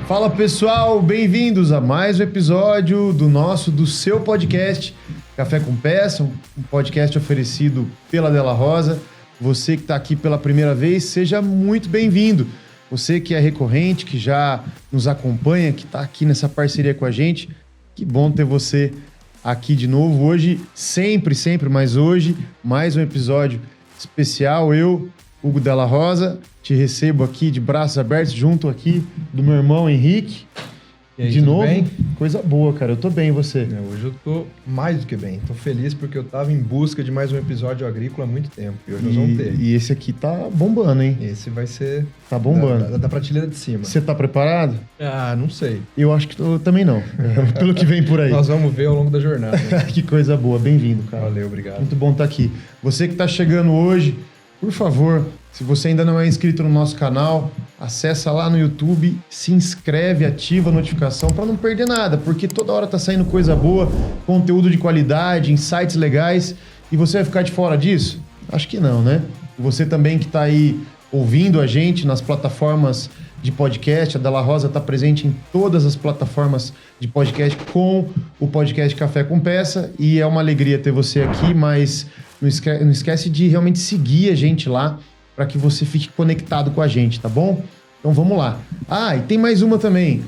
Fala pessoal, bem-vindos a mais um episódio do seu podcast Café com Peça, um podcast oferecido pela Della Rosa. Você que está aqui pela primeira vez, seja muito bem-vindo. Você que é recorrente, que já nos acompanha, que está aqui nessa parceria com a gente, que bom ter você aqui de novo. Hoje, sempre, mas hoje, mais um episódio especial. Eu, Hugo Della Rosa, te recebo aqui de braços abertos, junto aqui do meu irmão Henrique. E aí, de novo, bem? Coisa boa, cara. Eu tô bem, e você? Hoje eu tô mais do que bem. Tô feliz porque eu tava em busca de mais um episódio agrícola há muito tempo. E hoje nós vamos ter. E esse aqui tá bombando, hein? Esse vai ser... Tá bombando. Da prateleira de cima. Você tá preparado? Ah, não sei. Eu acho que eu também não. Pelo que vem por aí. Nós vamos ver ao longo da jornada. Que coisa boa. Bem-vindo, cara. Valeu, obrigado. Muito bom estar aqui. Você que tá chegando hoje, por favor, se você ainda não é inscrito no nosso canal, acessa lá no YouTube, se inscreve, ativa a notificação para não perder nada, porque toda hora tá saindo coisa boa, conteúdo de qualidade, insights legais, e você vai ficar de fora disso? Acho que não, né? E você também que tá aí ouvindo a gente nas plataformas de podcast, a Della Rosa tá presente em todas as plataformas de podcast com o podcast Café com Peça, e é uma alegria ter você aqui, mas não esquece de realmente seguir a gente lá, para que você fique conectado com a gente, tá bom? Então vamos lá. Ah, e tem mais uma também,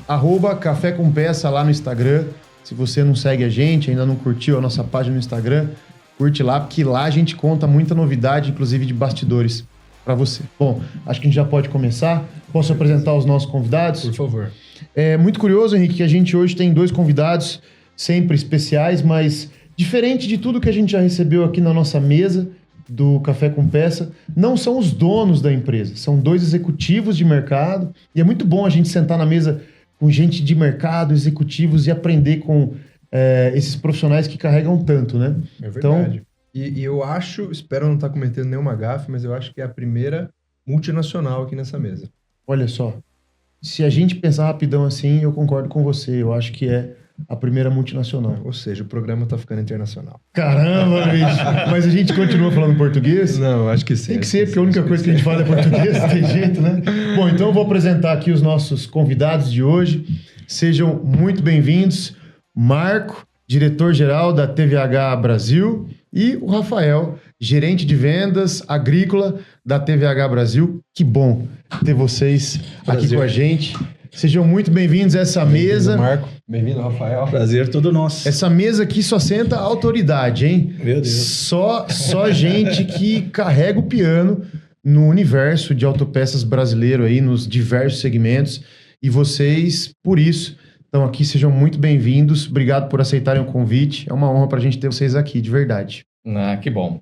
@Café com Peça lá no Instagram. Se você não segue a gente, ainda não curtiu a nossa página no Instagram, curte lá, porque lá a gente conta muita novidade, inclusive de bastidores, para você. Bom, acho que a gente já pode começar. Posso apresentar os nossos convidados? Por favor. É muito curioso, Henrique, que a gente hoje tem dois convidados sempre especiais, mas diferente de tudo que a gente já recebeu aqui na nossa mesa do Café com Peça, não são os donos da empresa, são dois executivos de mercado, e é muito bom a gente sentar na mesa com gente de mercado, executivos, e aprender com esses profissionais que carregam tanto, né? É verdade. E eu acho, espero não estar cometendo nenhuma gafe, mas eu acho que é a primeira multinacional aqui nessa mesa. Olha só, se a gente pensar rapidão assim, eu concordo com você, eu acho que é a primeira multinacional. Ou seja, o programa tá ficando internacional. Caramba, bicho. Mas a gente continua falando português? Não, acho que sim. Tem que ser, porque a única coisa que a gente fala é português, tem jeito, né? Bom, então eu vou apresentar aqui os nossos convidados de hoje. Sejam muito bem-vindos. Marco, diretor-geral da TVH Brasil, e o Rafael, gerente de vendas agrícola da TVH Brasil. Que bom ter vocês aqui com a gente. Sejam muito bem-vindos a essa mesa. Marco, bem-vindo, Rafael. Prazer todo nosso. Essa mesa aqui só senta a autoridade, hein? Meu Deus. Só gente que carrega o piano no universo de autopeças brasileiro aí, nos diversos segmentos. E vocês, por isso, estão aqui. Sejam muito bem-vindos. Obrigado por aceitarem o convite. É uma honra para a gente ter vocês aqui, de verdade. Ah, que bom.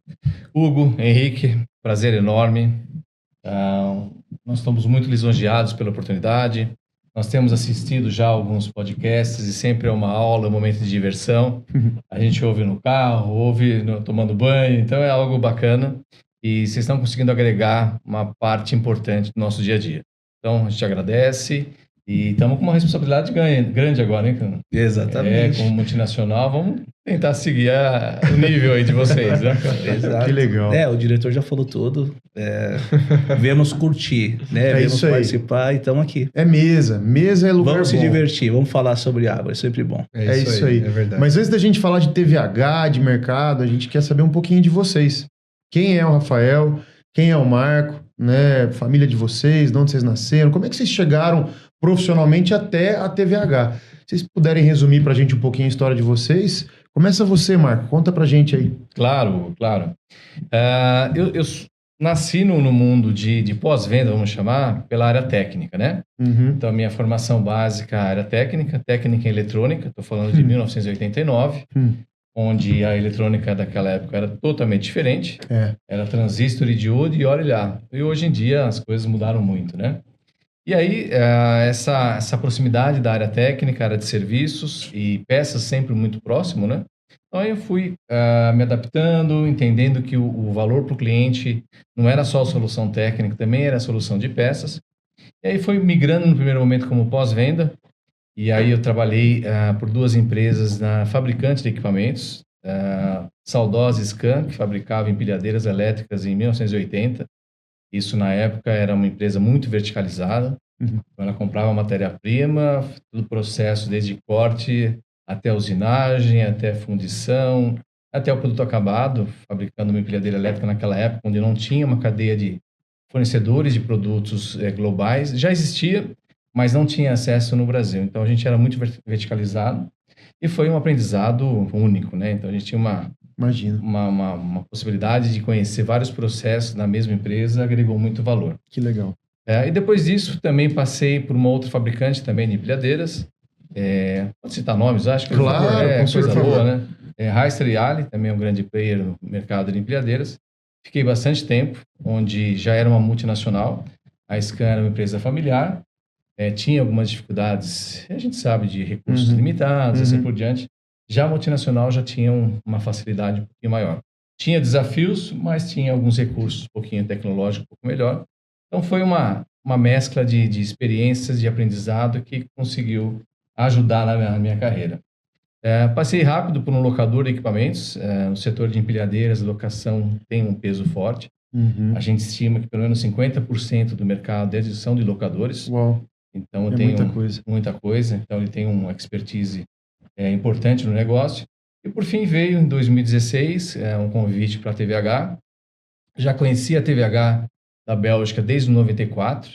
Hugo, Henrique, prazer enorme. Nós estamos muito lisonjeados pela oportunidade. Nós temos assistido já alguns podcasts e sempre é uma aula, um momento de diversão. A gente ouve no carro, ouve tomando banho, então é algo bacana. E vocês estão conseguindo agregar uma parte importante do nosso dia a dia. Então, a gente agradece e estamos com uma responsabilidade grande agora, hein, cara? Exatamente. Como multinacional, vamos tentar seguir o nível aí de vocês, né? Exato. Que legal. O diretor já falou tudo. Vemos curtir, né? Vemos isso aí. Participar e estamos aqui. É mesa é lugar Vamos se bom. divertir, vamos falar sobre água, é sempre bom. É isso aí. É verdade. Mas antes da gente falar de TVH, de mercado, a gente quer saber um pouquinho de vocês. Quem é o Rafael? Quem é o Marco? Né? Família de vocês, de onde vocês nasceram? Como é que vocês chegaram profissionalmente até a TVH? Se vocês puderem resumir pra gente um pouquinho a história de vocês. Começa você, Marco. Conta pra gente aí. Claro. Eu nasci no mundo de pós-venda, vamos chamar, pela área técnica, né? Uhum. Então, a minha formação básica era técnica em eletrônica, estou falando de 1989, onde a eletrônica daquela época era totalmente diferente. Era transistor e diodo e olha lá. E hoje em dia as coisas mudaram muito, né? E aí, essa proximidade da área técnica, área de serviços e peças sempre muito próximo, né? Então, eu fui me adaptando, entendendo que o valor para o cliente não era só a solução técnica, também era a solução de peças. E aí, foi migrando no primeiro momento como pós-venda. E aí, eu trabalhei por duas empresas na fabricante de equipamentos, saudosa Scan, que fabricava empilhadeiras elétricas em 1980. Isso, na época, era uma empresa muito verticalizada. Uhum. Ela comprava matéria-prima, todo o processo, desde corte até usinagem, até fundição, até o produto acabado, fabricando uma empilhadeira elétrica naquela época, onde não tinha uma cadeia de fornecedores de produtos globais. Já existia, mas não tinha acesso no Brasil. Então, a gente era muito verticalizado e foi um aprendizado único, né? Então, a gente tinha uma possibilidade de conhecer vários processos na mesma empresa, agregou muito valor. Que legal. E depois disso, também passei por uma outra fabricante também de empilhadeiras. Pode citar nomes, acho que claro, coisa boa, né? Hyster e Ali, também é um grande player no mercado de empilhadeiras. Fiquei bastante tempo, onde já era uma multinacional. A Scan era uma empresa familiar. Tinha algumas dificuldades, a gente sabe, de recursos limitados, assim por diante. Já a multinacional já tinha uma facilidade um pouquinho maior. Tinha desafios, mas tinha alguns recursos um pouquinho tecnológicos, um pouco melhor. Então, foi uma mescla de experiências, de aprendizado que conseguiu ajudar na minha carreira. Passei rápido por um locador de equipamentos. No setor de empilhadeiras, locação tem um peso forte. A gente estima que pelo menos 50% do mercado são de locadores. Uau. Então, tem muita coisa. Então, ele tem uma expertise importante no negócio. E, por fim, veio em 2016 um convite para a TVH. Já conhecia a TVH da Bélgica desde 94,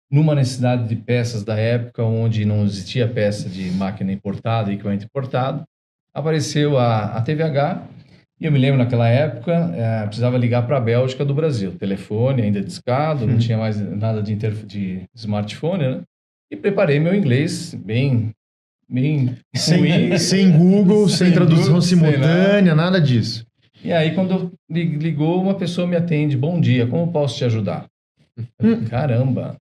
numa necessidade de peças da época, onde não existia peça de máquina importada e equipamento importado. Apareceu a TVH, e eu me lembro naquela época, precisava ligar para a Bélgica do Brasil. Telefone ainda discado, não tinha mais nada de smartphone, né? E preparei meu inglês bem ruim. Sem Google, sem tradução simultânea, nada disso. E aí, quando ligou, uma pessoa me atende. Bom dia, como posso te ajudar? Caramba!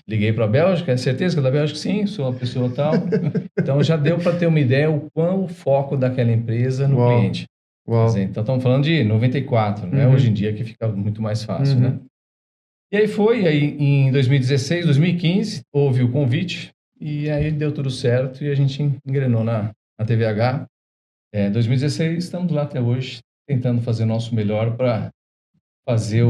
Liguei para a Bélgica, é certeza que é da Bélgica? Sim, sou uma pessoa tal. Então, já deu para ter uma ideia o quão o foco daquela empresa no cliente. Uau. Dizer, então, estamos falando de 94, né? Hoje em dia que fica muito mais fácil, né? E aí em 2016, 2015, houve o convite e aí deu tudo certo e a gente engrenou na TVH. 2016, estamos lá até hoje, tentando fazer o nosso melhor para fazer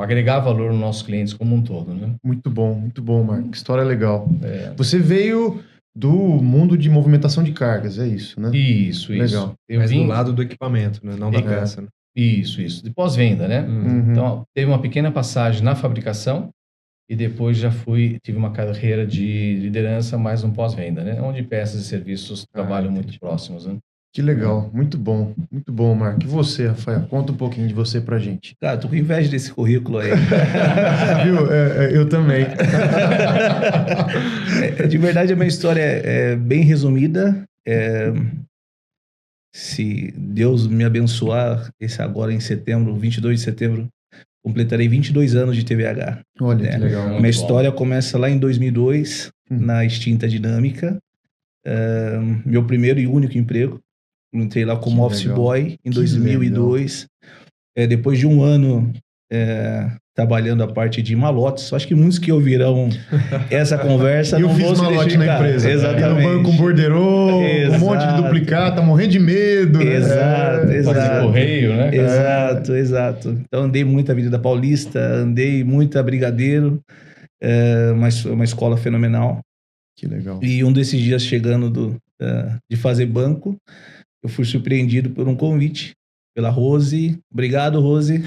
agregar valor nos nossos clientes como um todo, né? Muito bom, Marco. Que história legal. Você veio do mundo de movimentação de cargas, é isso, né? Isso. Legal. Mas do lado do equipamento, né? Não da peça, né? Isso. De pós-venda, né? Então, teve uma pequena passagem na fabricação e depois tive uma carreira de liderança mais no pós-venda, né? Onde peças e serviços trabalham muito próximos, né? Que legal, muito bom, Marco. E você, Rafael? Conta um pouquinho de você pra gente. Cara, tô com inveja desse currículo aí. Viu? Eu também. De verdade, a minha história é bem resumida. Se Deus me abençoar, agora em setembro, 22 de setembro, completarei 22 anos de TVH. Olha, que legal. Minha história começa lá em 2002, na extinta Dinâmica. Meu primeiro e único emprego. Entrei lá como office boy em 2002. Depois de um ano trabalhando a parte de malotes. Acho que muitos que ouvirão essa conversa não vão se malote na empresa. Exatamente. No banco com borderô, um monte de duplicata, tá morrendo de medo. Exato. Correio, né? Exato. Então andei muito a Avenida Paulista, andei muito a Brigadeiro. Uma escola fenomenal. Que legal. E um desses dias chegando de fazer banco, eu fui surpreendido por um convite pela Rose. Obrigado, Rose.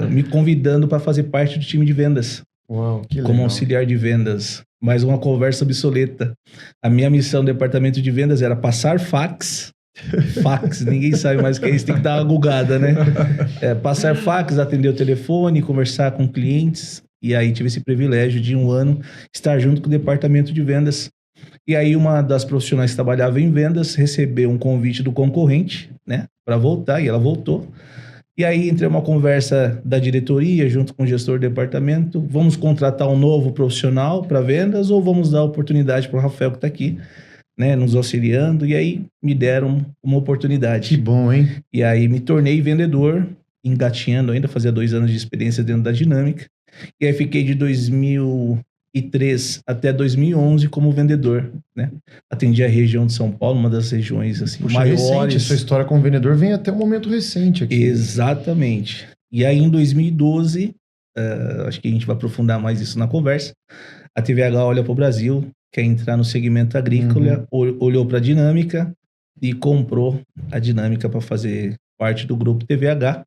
Me convidando para fazer parte do time de vendas. Uau, que legal. Como auxiliar de vendas. Mais uma conversa obsoleta. A minha missão no departamento de vendas era passar fax. Ninguém sabe mais o que é isso, tem que dar uma gugada, né? Passar fax, atender o telefone, conversar com clientes. E aí tive esse privilégio de um ano estar junto com o departamento de vendas. E aí uma das profissionais que trabalhava em vendas recebeu um convite do concorrente, né, para voltar, e ela voltou. E aí entrei uma conversa da diretoria junto com o gestor do departamento, vamos contratar um novo profissional para vendas ou vamos dar oportunidade para o Rafael que está aqui, né, nos auxiliando? E aí me deram uma oportunidade. Que bom, hein? E aí me tornei vendedor, engatinhando ainda, fazia 2 anos de experiência dentro da Dinâmica. E aí fiquei de 2003 até 2011 como vendedor, né? Atendi a região de São Paulo, uma das regiões assim, maiores. Recente, sua história como vendedor vem até um momento recente aqui. Exatamente. E aí em 2012, acho que a gente vai aprofundar mais isso na conversa, a TVH olha para o Brasil, quer entrar no segmento agrícola, olhou para a Dinâmica e comprou a Dinâmica para fazer parte do grupo TVH.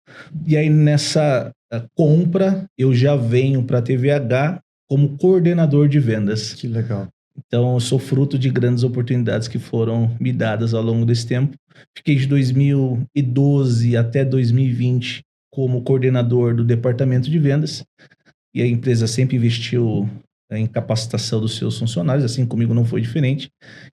E aí nessa compra eu já venho para a TVH como coordenador de vendas. Que legal. Então eu sou fruto de grandes oportunidades que foram me dadas ao longo desse tempo. Fiquei de 2012 até 2020 como coordenador do departamento de vendas. E a empresa sempre investiu em capacitação dos seus funcionários, assim comigo não foi diferente.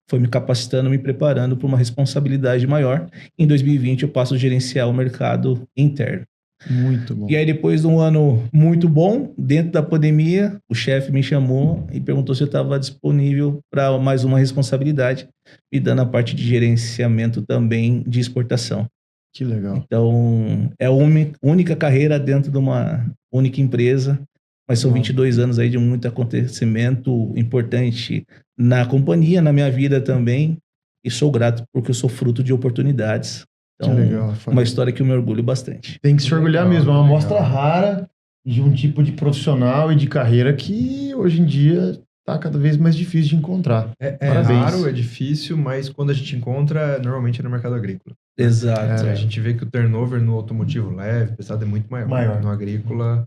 Foi me capacitando, me preparando para uma responsabilidade maior. Em 2020 eu passo a gerenciar o mercado interno. Muito bom. E aí depois de um ano muito bom, dentro da pandemia, o chefe me chamou e perguntou se eu estava disponível para mais uma responsabilidade, me dando a parte de gerenciamento também de exportação. Que legal. Então, é a única carreira dentro de uma única empresa, mas são 22 anos aí de muito acontecimento importante na companhia, na minha vida também, e sou grato porque eu sou fruto de oportunidades. Então, que legal, Rafael. Uma história que eu me orgulho bastante. Tem que se orgulhar mesmo, é uma amostra rara de um tipo de profissional e de carreira que hoje em dia tá cada vez mais difícil de encontrar. É raro, é difícil, mas quando a gente encontra, normalmente é no mercado agrícola. Exato. A gente vê que o turnover no automotivo leve, pesado, é muito maior. No agrícola,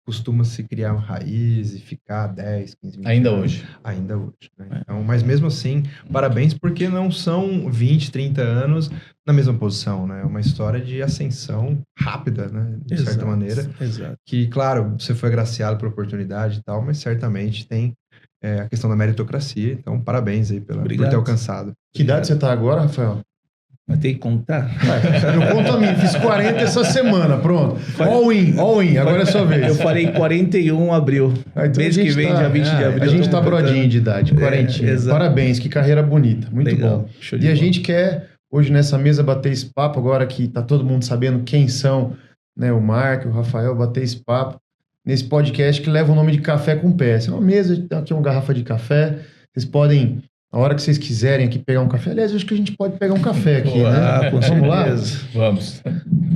costuma se criar uma raiz e ficar 10, 15, 20 Ainda anos. hoje. Ainda hoje. Né? Então, mas mesmo assim, parabéns, porque não são 20, 30 anos na mesma posição, né? É uma história de ascensão rápida, né? De certa maneira. Exato. Que, claro, você foi agraciado por oportunidade e tal, mas certamente tem a questão da meritocracia. Então, parabéns aí por ter alcançado. Que idade você tá agora, Rafael? Mas tem que contar? Eu conto a mim, fiz 40 essa semana, pronto. All in, agora é sua vez. Eu farei 41 em abril. Então Mês que vem, dia 20 de abril. A gente tá brodinho de idade, 40. Parabéns, que carreira bonita, muito legal. Bom. E a gente quer, hoje nessa mesa, bater esse papo, agora que tá todo mundo sabendo quem são, né, o Marco, o Rafael, bater esse papo, nesse podcast que leva o nome de Café com Pé. Essa é uma mesa, aqui uma garrafa de café, vocês podem... A hora que vocês quiserem aqui pegar um café. Aliás, eu acho que a gente pode pegar um café aqui, né? Vamos lá? Vamos.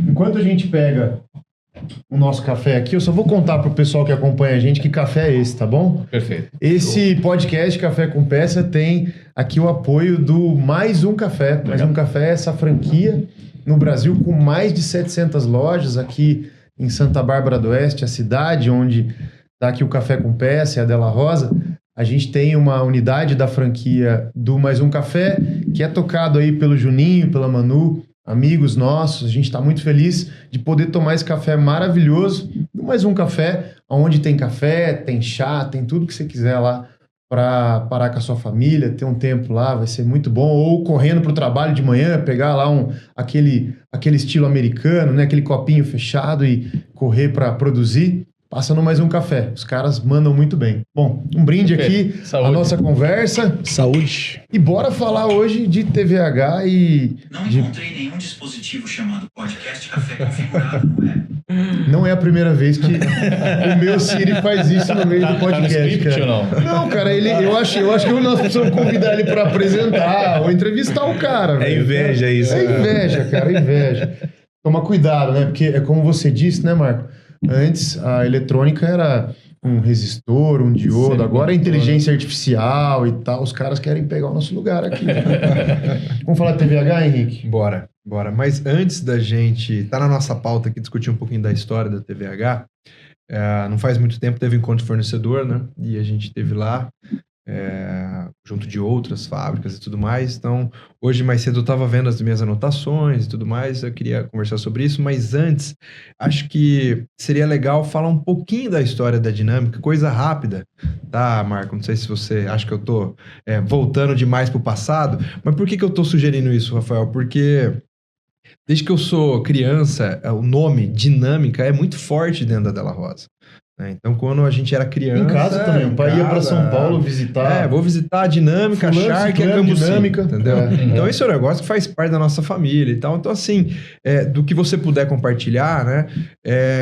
Enquanto a gente pega o nosso café aqui, eu só vou contar pro pessoal que acompanha a gente que café é esse, tá bom? Perfeito. Esse podcast Café com Peça tem aqui o apoio do Mais Um Café. Mais Um Café é essa franquia no Brasil com mais de 700 lojas aqui em Santa Bárbara do Oeste, a cidade onde tá aqui o Café com Peça e a Della Rosa. A gente tem uma unidade da franquia do Mais Um Café, que é tocado aí pelo Juninho, pela Manu, amigos nossos. A gente está muito feliz de poder tomar esse café maravilhoso do Mais Um Café, onde tem café, tem chá, tem tudo que você quiser lá para parar com a sua família, ter um tempo lá, vai ser muito bom. Ou correndo para o trabalho de manhã, pegar lá aquele estilo americano, né? Aquele copinho fechado e correr para produzir. Passa no Mais Um Café. Os caras mandam muito bem. Bom, um brinde aqui, a nossa conversa. Saúde. E bora falar hoje de TVH e... Não encontrei nenhum dispositivo chamado Podcast Café configurado no web. Não é a primeira vez que o meu Siri faz isso no meio do podcast, tá no script, cara. ou não? Não, cara, eu acho que nós precisamos convidar ele para apresentar ou entrevistar o cara. É velho. inveja isso. É inveja, cara, é inveja. Toma cuidado, né? Porque é como você disse, né, Marco? Antes, a eletrônica era um resistor, um diodo. Agora é inteligência artificial e tal. Os caras querem pegar o nosso lugar aqui. Vamos falar de TVH, Henrique? Bora. Mas antes da gente... Tá na nossa pauta aqui, discutir um pouquinho da história da TVH. Não faz muito tempo teve encontro de fornecedor, né? E a gente teve lá, junto de outras fábricas e tudo mais. Então, hoje mais cedo eu estava vendo as minhas anotações e tudo mais. Eu queria conversar sobre isso, mas antes, acho que seria legal falar um pouquinho da história da Dinâmica, coisa rápida, tá, Marco? Não sei se você acha que eu tô voltando demais pro passado, mas por que eu tô sugerindo isso, Rafael? Porque desde que eu sou criança, o nome Dinâmica é muito forte dentro da Della Rosa. Então, quando a gente era criança... Em casa também. O pai ia para São Paulo visitar... vou visitar a Dinâmica, a Shark e a Cambuci. Dinâmica, entendeu? Então, esse é um negócio que faz parte da nossa família e tal. Então, assim, do que você puder compartilhar, né?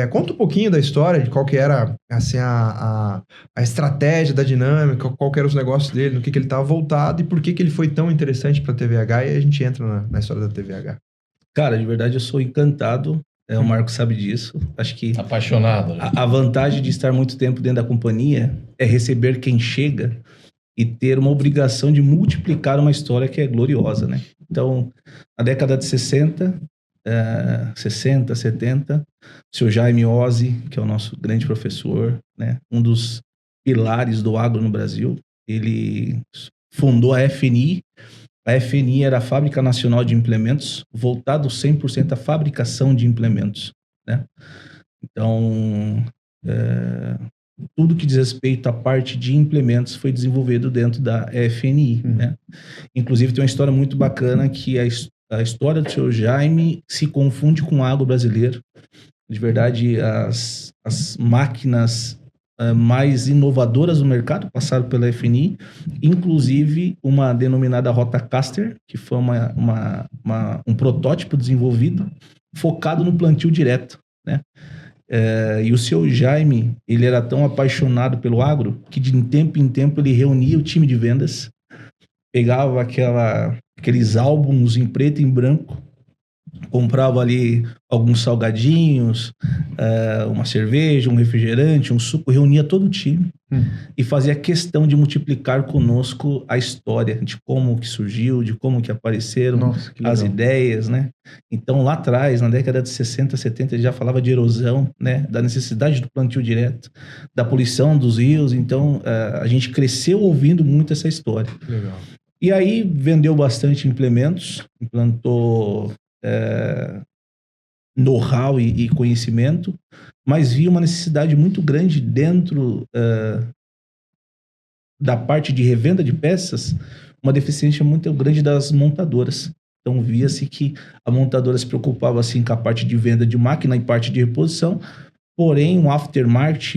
Conta um pouquinho da história, de qual que era, assim, a estratégia da Dinâmica, qual que eram os negócios dele, no que ele estava voltado e por que ele foi tão interessante para a TVH. E a gente entra na história da TVH. Cara, de verdade, eu sou encantado O Marco sabe disso. Acho que Apaixonado. Né? a vantagem de estar muito tempo dentro da companhia é receber quem chega e ter uma obrigação de multiplicar uma história que é gloriosa, né? Então, na década de 60, 70, o senhor Jaime Ozzi, que é o nosso grande professor, né? Um dos pilares do agro no Brasil, ele fundou a FNI. A FNI era a Fábrica Nacional de Implementos, voltado 100% à fabricação de implementos, né? Então, tudo que diz respeito à parte de implementos foi desenvolvido dentro da FNI, né? Inclusive, tem uma história muito bacana que a história do senhor Jaime se confunde com o agro brasileiro. De verdade, as máquinas mais inovadoras do mercado passaram pela FNI, inclusive uma denominada Rotacaster, que foi um protótipo desenvolvido focado no plantio direto, né? E o seu Jaime, ele era tão apaixonado pelo agro que de tempo em tempo ele reunia o time de vendas, pegava aqueles álbuns em preto e em branco, comprava ali alguns salgadinhos, uma cerveja, um refrigerante, um suco, reunia todo o time e fazia questão de multiplicar conosco a história de como que surgiu, de como que apareceram as ideias, né? Então, lá atrás, na década de 60, 70, ele já falava de erosão, né? Da necessidade do plantio direto, da poluição dos rios. Então, a gente cresceu ouvindo muito essa história. Legal. E aí, vendeu bastante implementos, implantou know-how e conhecimento, mas via uma necessidade muito grande dentro da parte de revenda de peças, uma deficiência muito grande das montadoras. Então via-se que a montadora se preocupava assim com a parte de venda de máquina e parte de reposição, porém o aftermarket,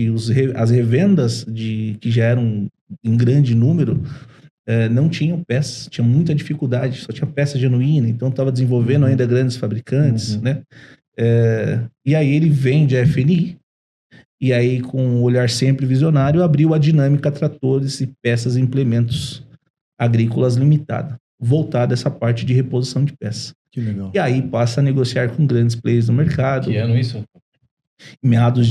as revendas que já eram em grande número, não tinham peças, tinha muita dificuldade, só tinha peça genuína, então estava desenvolvendo ainda grandes fabricantes, né? E aí ele vende a FNI, e aí com um olhar sempre visionário, abriu a Dinâmica Tratores e Peças e Implementos Agrícolas Limitada, voltada a essa parte de reposição de peças. Que legal. E aí passa a negociar com grandes players no mercado. Que ano isso? Meados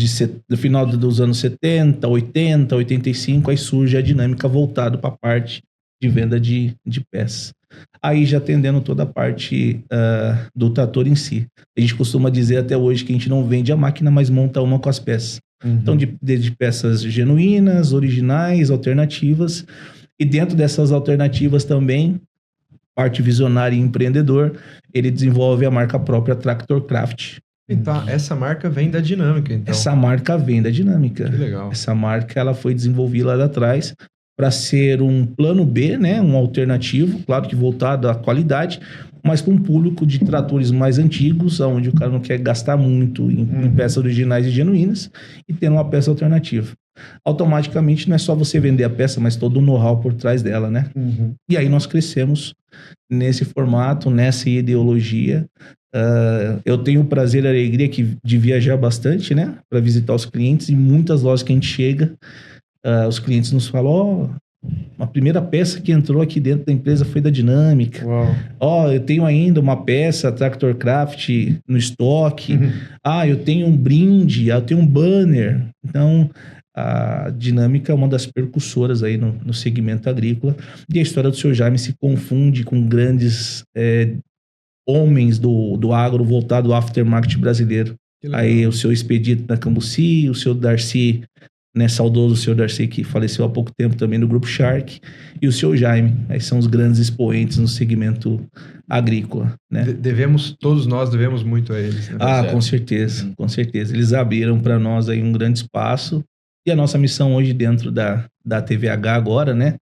do final dos anos 70, 80, 85, aí surge a Dinâmica voltada para a parte de venda de peças. Aí já atendendo toda a parte do trator em si. A gente costuma dizer até hoje que a gente não vende a máquina, mas monta uma com as peças. Então, desde peças genuínas, originais, alternativas. E dentro dessas alternativas também, parte visionária e empreendedor, ele desenvolve a marca própria Tractor Craft. Então, essa marca vem da Dinâmica, então. Essa marca vem da Dinâmica. Que legal. Essa marca, ela foi desenvolvida lá atrás para ser um plano B, né? Um alternativo, claro que voltado à qualidade, mas para um público de tratores mais antigos, onde o cara não quer gastar muito em peças originais e genuínas, e ter uma peça alternativa. Automaticamente não é só você vender a peça, mas todo o know-how por trás dela, né? E aí nós crescemos nesse formato, nessa ideologia. Eu tenho o prazer e a alegria de viajar bastante, né? Para visitar os clientes, e muitas lojas que a gente chega, os clientes nos falam, a primeira peça que entrou aqui dentro da empresa foi da Dinâmica. Eu tenho ainda uma peça Tractor Craft no estoque. Eu tenho um brinde, eu tenho um banner. Então, a Dinâmica é uma das percussoras aí no segmento agrícola. E a história do Sr. Jaime se confunde com grandes homens do agro voltado ao aftermarket brasileiro. Aí o Sr. Expedito da Cambuci, o Sr. Darcy, né, saudoso Sr. Darcy, que faleceu há pouco tempo também no Grupo Shark, e o Sr. Jaime. Aí são os grandes expoentes no segmento agrícola, né? Todos nós devemos muito a eles, né? Com certeza, com certeza. Eles abriram para nós aí um grande espaço, e a nossa missão hoje dentro da TVH agora, né?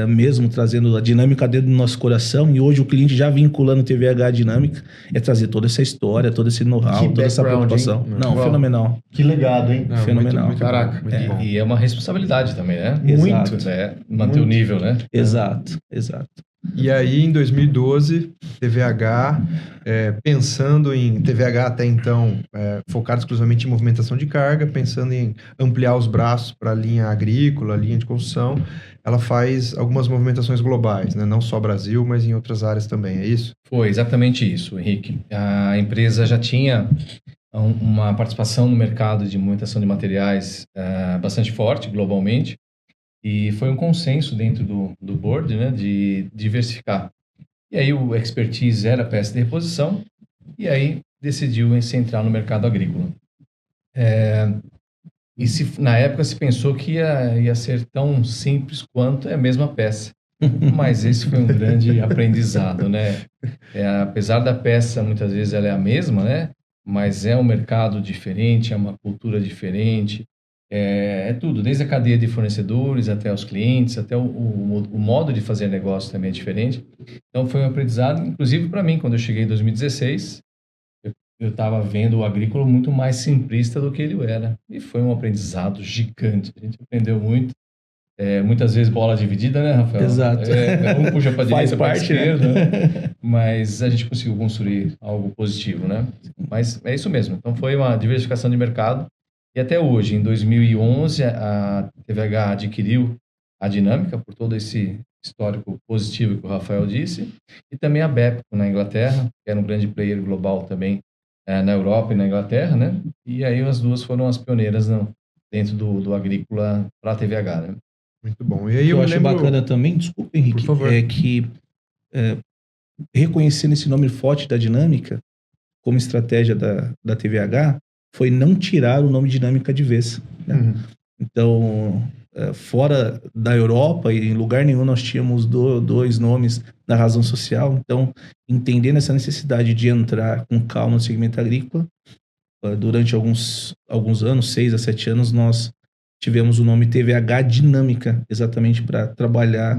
Mesmo trazendo a Dinâmica dentro do nosso coração, e hoje o cliente já vinculando TVH à Dinâmica, é trazer toda essa história, todo esse know-how, toda essa preocupação. Fenomenal. Que legado, hein? Fenomenal. Muito Caraca. bom, muito bom. E é uma responsabilidade também, né? Exato. Manter o nível, né? Exato. E aí, em 2012, TVH, pensando em... TVH até então, focado exclusivamente em movimentação de carga, pensando em ampliar os braços para a linha agrícola, a linha de construção, ela faz algumas movimentações globais, né? Não só Brasil, mas em outras áreas também, é isso? Foi exatamente isso, Henrique. A empresa já tinha uma participação no mercado de movimentação de materiais bastante forte globalmente, e foi um consenso dentro do board, né, de diversificar. E aí o expertise era peça de reposição, e aí decidiu se entrar no mercado agrícola. Na época se pensou que ia ser tão simples quanto a mesma peça. Mas esse foi um grande aprendizado, né? Apesar da peça, muitas vezes ela é a mesma, né? Mas é um mercado diferente, é uma cultura diferente, é tudo, desde a cadeia de fornecedores até os clientes, até o modo de fazer negócio também é diferente. Então foi um aprendizado, inclusive para mim, quando eu cheguei em 2016, eu estava vendo o agrícola muito mais simplista do que ele era. E foi um aprendizado gigante. A gente aprendeu muito. Muitas vezes bola dividida, né, Rafael? Exato. Um puxa para a direita, para a parte, esquerda. né? Mas a gente conseguiu construir algo positivo, né? Mas é isso mesmo. Então foi uma diversificação de mercado. E até hoje, em 2011, a TVH adquiriu a Dinâmica, por todo esse histórico positivo que o Rafael disse. E também a Bepco, na Inglaterra, que era um grande player global também, na Europa e na Inglaterra, né? E aí as duas foram as pioneiras dentro do agrícola para a TVH, né? Muito bom. E aí eu acho bacana também, desculpa, Henrique, por favor, é que reconhecendo esse nome forte da Dinâmica como estratégia da TVH foi não tirar o nome Dinâmica de vez. Né? Uhum. Então, fora da Europa, e em lugar nenhum nós tínhamos dois nomes da razão social. Então, entendendo essa necessidade de entrar com calma no segmento agrícola, durante alguns anos, 6 a 7 anos, nós tivemos o nome TVH Dinâmica, exatamente para trabalhar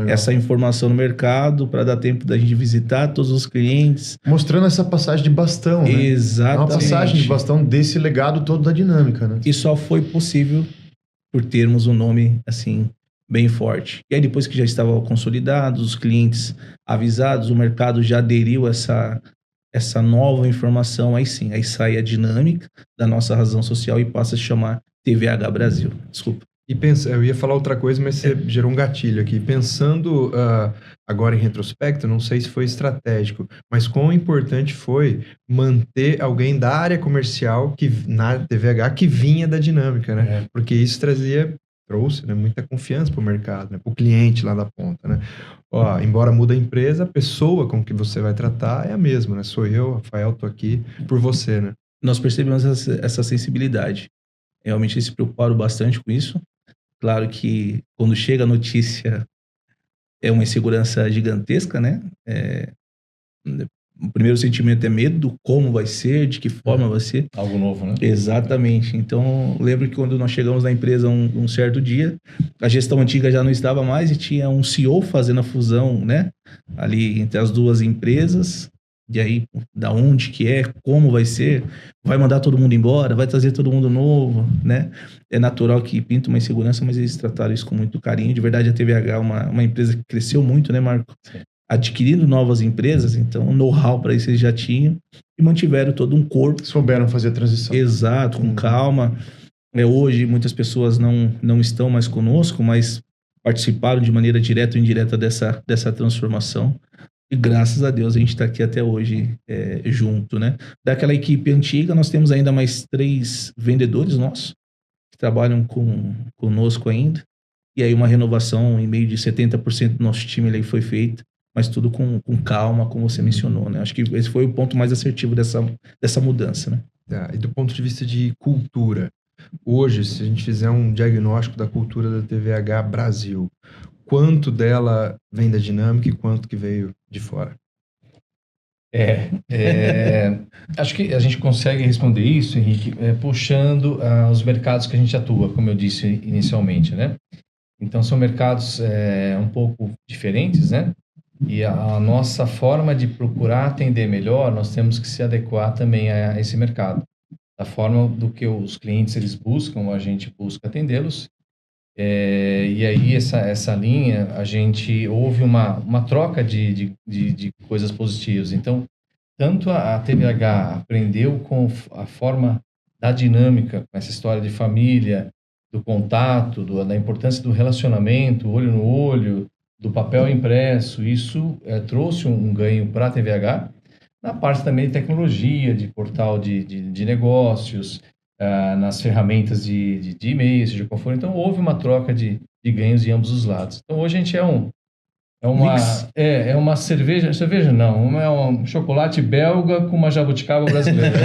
essa informação no mercado, para dar tempo da gente visitar todos os clientes. Mostrando essa passagem de bastão, né? Exatamente. É uma passagem de bastão desse legado todo da Dinâmica, né? E só foi possível por termos um nome, assim, bem forte. E aí, depois que já estava consolidado, os clientes avisados, o mercado já aderiu a essa nova informação, aí sim, aí sai a Dinâmica da nossa razão social e passa a se chamar TVH Brasil. Desculpa. E eu ia falar outra coisa, mas você gerou um gatilho aqui. Pensando agora em retrospecto, não sei se foi estratégico, mas quão importante foi manter alguém da área comercial na TVH que vinha da Dinâmica, né? Porque isso trouxe, né, muita confiança para o mercado, né, para o cliente lá da ponta, né? Embora muda a empresa, a pessoa com que você vai tratar é a mesma, né? Sou eu, Rafael, tô aqui por você, né? Nós percebemos essa sensibilidade. Realmente eles se preocuparam bastante com isso. Claro que quando chega a notícia é uma insegurança gigantesca, né? O primeiro sentimento é medo, como vai ser, de que forma vai ser. Algo novo, né? Exatamente. Então, lembro que quando nós chegamos na empresa um certo dia, a gestão antiga já não estava mais e tinha um CEO fazendo a fusão, né? Ali entre as duas empresas. E aí, da onde que como vai ser, vai mandar todo mundo embora, vai trazer todo mundo novo, né? É natural que pinta uma insegurança, mas eles trataram isso com muito carinho. De verdade, a TVH é uma empresa que cresceu muito, né, Marco? Sim. Adquirindo novas empresas, então, know-how para isso eles já tinham e mantiveram todo um corpo. Souberam fazer a transição. Exato, com calma. Hoje, muitas pessoas não estão mais conosco, mas participaram de maneira direta ou indireta dessa transformação. E graças a Deus a gente está aqui até hoje junto, né? Daquela equipe antiga, nós temos ainda mais 3 vendedores nossos que trabalham conosco ainda. E aí uma renovação em meio de 70% do nosso time ali foi feita, mas tudo com calma, como você mencionou, né? Acho que esse foi o ponto mais assertivo dessa mudança, né? E do ponto de vista de cultura, hoje, se a gente fizer um diagnóstico da cultura da TVH Brasil, quanto dela vem da Dinâmica e quanto que veio de fora? Acho que a gente consegue responder isso, Henrique, puxando os mercados que a gente atua, como eu disse inicialmente, né? Então, são mercados um pouco diferentes, né? E a nossa forma de procurar atender melhor, nós temos que se adequar também a esse mercado. Da forma do que os clientes eles buscam, a gente busca atendê-los. E aí, essa linha, a gente houve uma troca de coisas positivas. Então, tanto a TVH aprendeu com a forma da Dinâmica, com essa história de família, do contato, da importância do relacionamento, olho no olho, do papel impresso. Isso trouxe um ganho para a TVH. Na parte também de tecnologia, de portal de negócios, nas ferramentas de e-mail, seja qual for. Então, houve uma troca de ganhos em ambos os lados. Então, hoje a gente é uma cerveja não, é um chocolate belga com uma jabuticaba brasileira.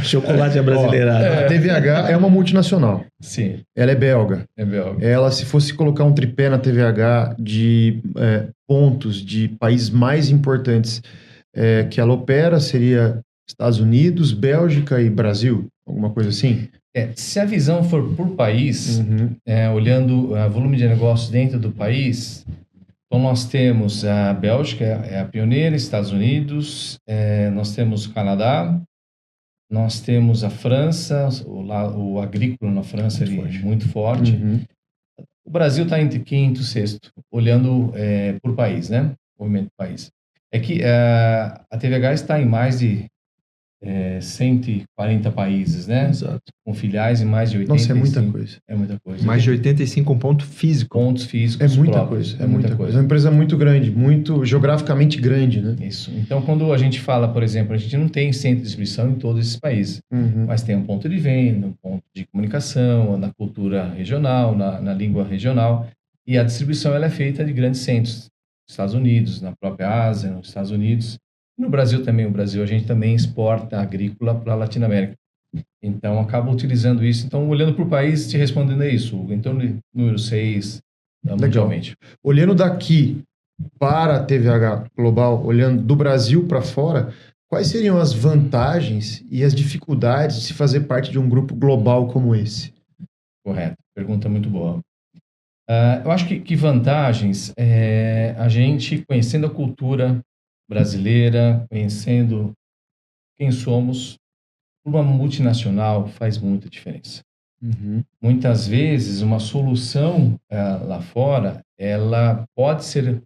Chocolate brasileirado. A TVH é uma multinacional. Sim, Ela é belga. é belga. Ela, se fosse colocar um tripé na TVH de pontos de países mais importantes que ela opera, seria Estados Unidos, Bélgica e Brasil? Alguma coisa assim? Se a visão for por país, olhando o volume de negócios dentro do país, então nós temos a Bélgica, é a pioneira, Estados Unidos, nós temos o Canadá, nós temos a França, o agrícola na França é muito forte. O Brasil está entre quinto e sexto, olhando por país, né? Movimento do país. É que a TVH está em mais de 140 países, né? Exato. Com filiais em mais de 85. Nossa, é muita coisa. É muita coisa. Mais de 85 pontos físicos. Pontos físicos É muita próprios. coisa. É muita coisa. É uma empresa muito grande, muito geograficamente grande, né? Isso. Então, quando a gente fala, por exemplo, a gente não tem centro de distribuição em todos esses países, mas tem um ponto de venda, um ponto de comunicação, na cultura regional, na língua regional, e a distribuição ela é feita de grandes centros, nos Estados Unidos, na própria Ásia, nos Estados Unidos. No Brasil também, a gente também exporta agrícola para a Latinoamérica. Então, acaba utilizando isso. Então, olhando para o país, te respondendo a isso, Hugo. Então, número 6, mundialmente. Olhando daqui para a TVH Global, olhando do Brasil para fora, quais seriam as vantagens e as dificuldades de se fazer parte de um grupo global como esse? Correto. Pergunta muito boa. Eu acho que vantagens a gente conhecendo a cultura brasileira, conhecendo quem somos, uma multinacional faz muita diferença. Muitas vezes uma solução lá fora, ela pode ser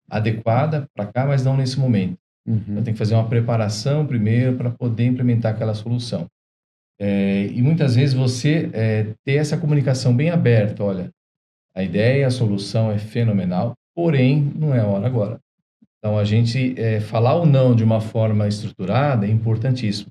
adequada para cá, mas não nesse momento. Então, tem que fazer uma preparação primeiro para poder implementar aquela solução. E muitas vezes você ter essa comunicação bem aberta, olha, a ideia, a solução é fenomenal, porém não é a hora agora. Então, a gente falar ou não de uma forma estruturada é importantíssimo.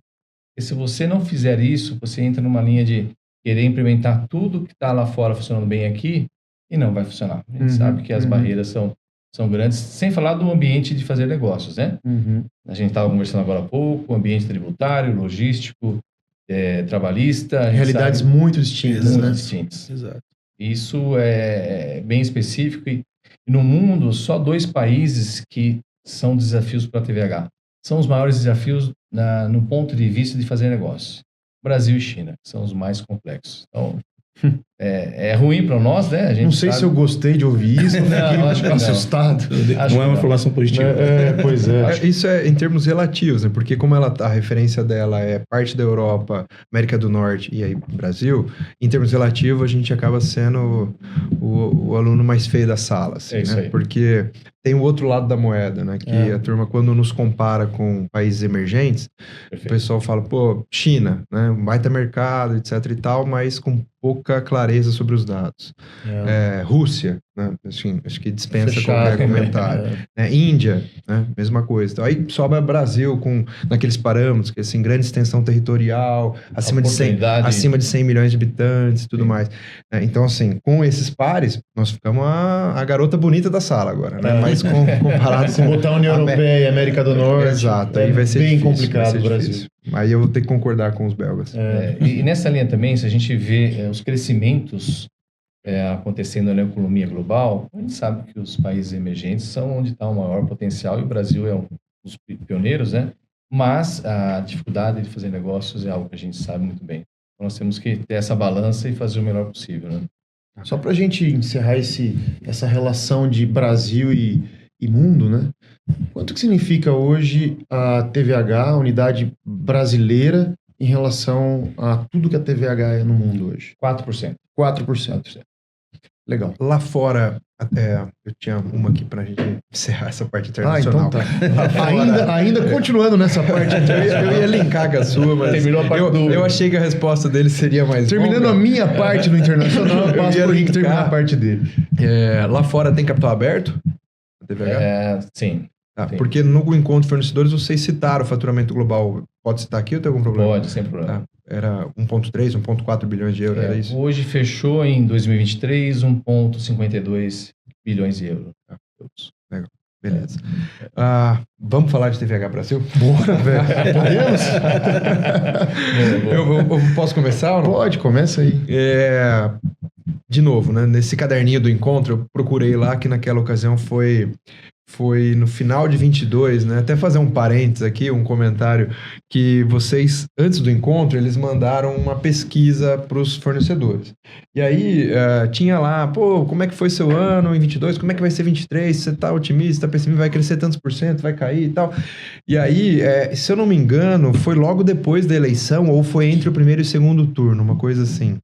Porque se você não fizer isso, você entra numa linha de querer implementar tudo que está lá fora funcionando bem aqui e não vai funcionar. A gente sabe que as barreiras são grandes, sem falar do ambiente de fazer negócios, né? A gente estava conversando agora há pouco, o ambiente tributário, logístico, trabalhista. Realidades muito distintas, muito né? distintas. Exato. Isso é bem específico e no mundo, só 2 países que são desafios para a TVH. São os maiores desafios no ponto de vista de fazer negócio. Brasil e China, que são os mais complexos. Então, é ruim para nós, né? A gente não sei se eu gostei de ouvir isso, não, acho que não. assustado. Não é uma informação positiva. Pois é. Isso é em termos relativos, né? Porque como a referência dela é parte da Europa, América do Norte e aí Brasil, em termos relativos a gente acaba sendo o aluno mais feio da sala. Assim, isso né? aí. Porque tem o outro lado da moeda, né? Que a turma, quando nos compara com países emergentes, Perfeito. o pessoal fala, pô, China, né? Um baita mercado, etc e tal, mas com pouca clareza sobre os dados. Rússia, né? Assim, acho que dispensa Fechado, qualquer comentário. Índia, né? Mesma coisa. Então, aí sobra Brasil naqueles parâmetros, que assim, grande extensão territorial, acima de 100 milhões de habitantes e tudo mais. Então, assim, com esses pares, nós ficamos a garota bonita da sala agora, né? Mas comparado Se com botar a União Europeia e América do Norte, exato, aí vai ser bem difícil, complicado vai o ser Brasil. difícil. Aí eu vou ter que concordar com os belgas. E nessa linha também, se a gente vê os crescimentos acontecendo na economia global, a gente sabe que os países emergentes são onde está o maior potencial e o Brasil é um dos pioneiros, né? Mas a dificuldade de fazer negócios é algo que a gente sabe muito bem. Então, nós temos que ter essa balança e fazer o melhor possível, né? Só para a gente encerrar essa relação de Brasil e mundo, né? Quanto que significa hoje a TVH, a unidade brasileira, em relação a tudo que a TVH é no mundo hoje? 4%. 4%. Legal. Lá fora, eu tinha uma aqui pra gente encerrar essa parte internacional. Então tá. Ainda continuando nessa parte. Eu ia linkar com a sua, mas Terminou a parte eu achei que a resposta dele seria mais Terminando longa. a minha parte no internacional, eu passo ia pro Rick linkar. terminar a parte dele. Lá fora tem capital aberto? A TVH? Sim. Tá, porque no encontro de fornecedores vocês citaram o faturamento global. Pode citar aqui ou tem algum problema? Pode, sem problema. Tá. Era 1,3, 1,4 bilhões de euros, era isso? Hoje fechou em 2023 1,52 bilhões de euros. Legal. Beleza. Vamos falar de TVH Brasil? Bora, velho. Podemos? Eu posso começar ou não? Pode, começa aí. De novo, né? Nesse caderninho do encontro, eu procurei lá, que naquela ocasião foi no final de 22, né? Até fazer um parênteses aqui, um comentário, que vocês, antes do encontro, eles mandaram uma pesquisa para os fornecedores. E aí, tinha lá, como é que foi seu ano em 22? Como é que vai ser 23? Você tá otimista, tá pessimista? Vai crescer tantos por cento? Vai cair e tal? E aí, se eu não me engano, foi logo depois da eleição ou foi entre o primeiro e o segundo turno, uma coisa assim.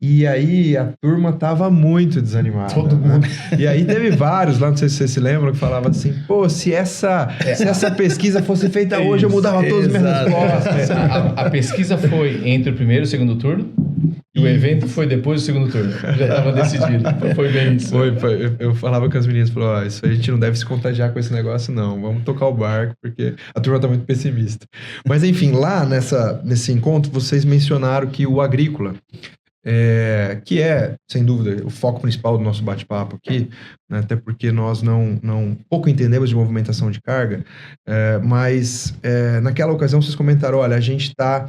E aí a turma tava muito desanimada. Todo mundo. E aí teve vários lá, não sei se vocês se lembram, que falavam assim, se essa pesquisa fosse feita hoje, eu mudava todas as minhas respostas. A pesquisa foi entre o primeiro e o segundo turno, e o evento foi depois do segundo turno. Já estava decidido. Foi bem isso. Eu falava com as meninas, isso aí a gente não deve se contagiar com esse negócio, não. Vamos tocar o barco, porque a turma tá muito pessimista. Mas enfim, lá nesse encontro, vocês mencionaram que o agrícola, que é, sem dúvida, o foco principal do nosso bate-papo aqui, né, até porque nós pouco entendemos de movimentação de carga, mas naquela ocasião vocês comentaram, olha, a gente está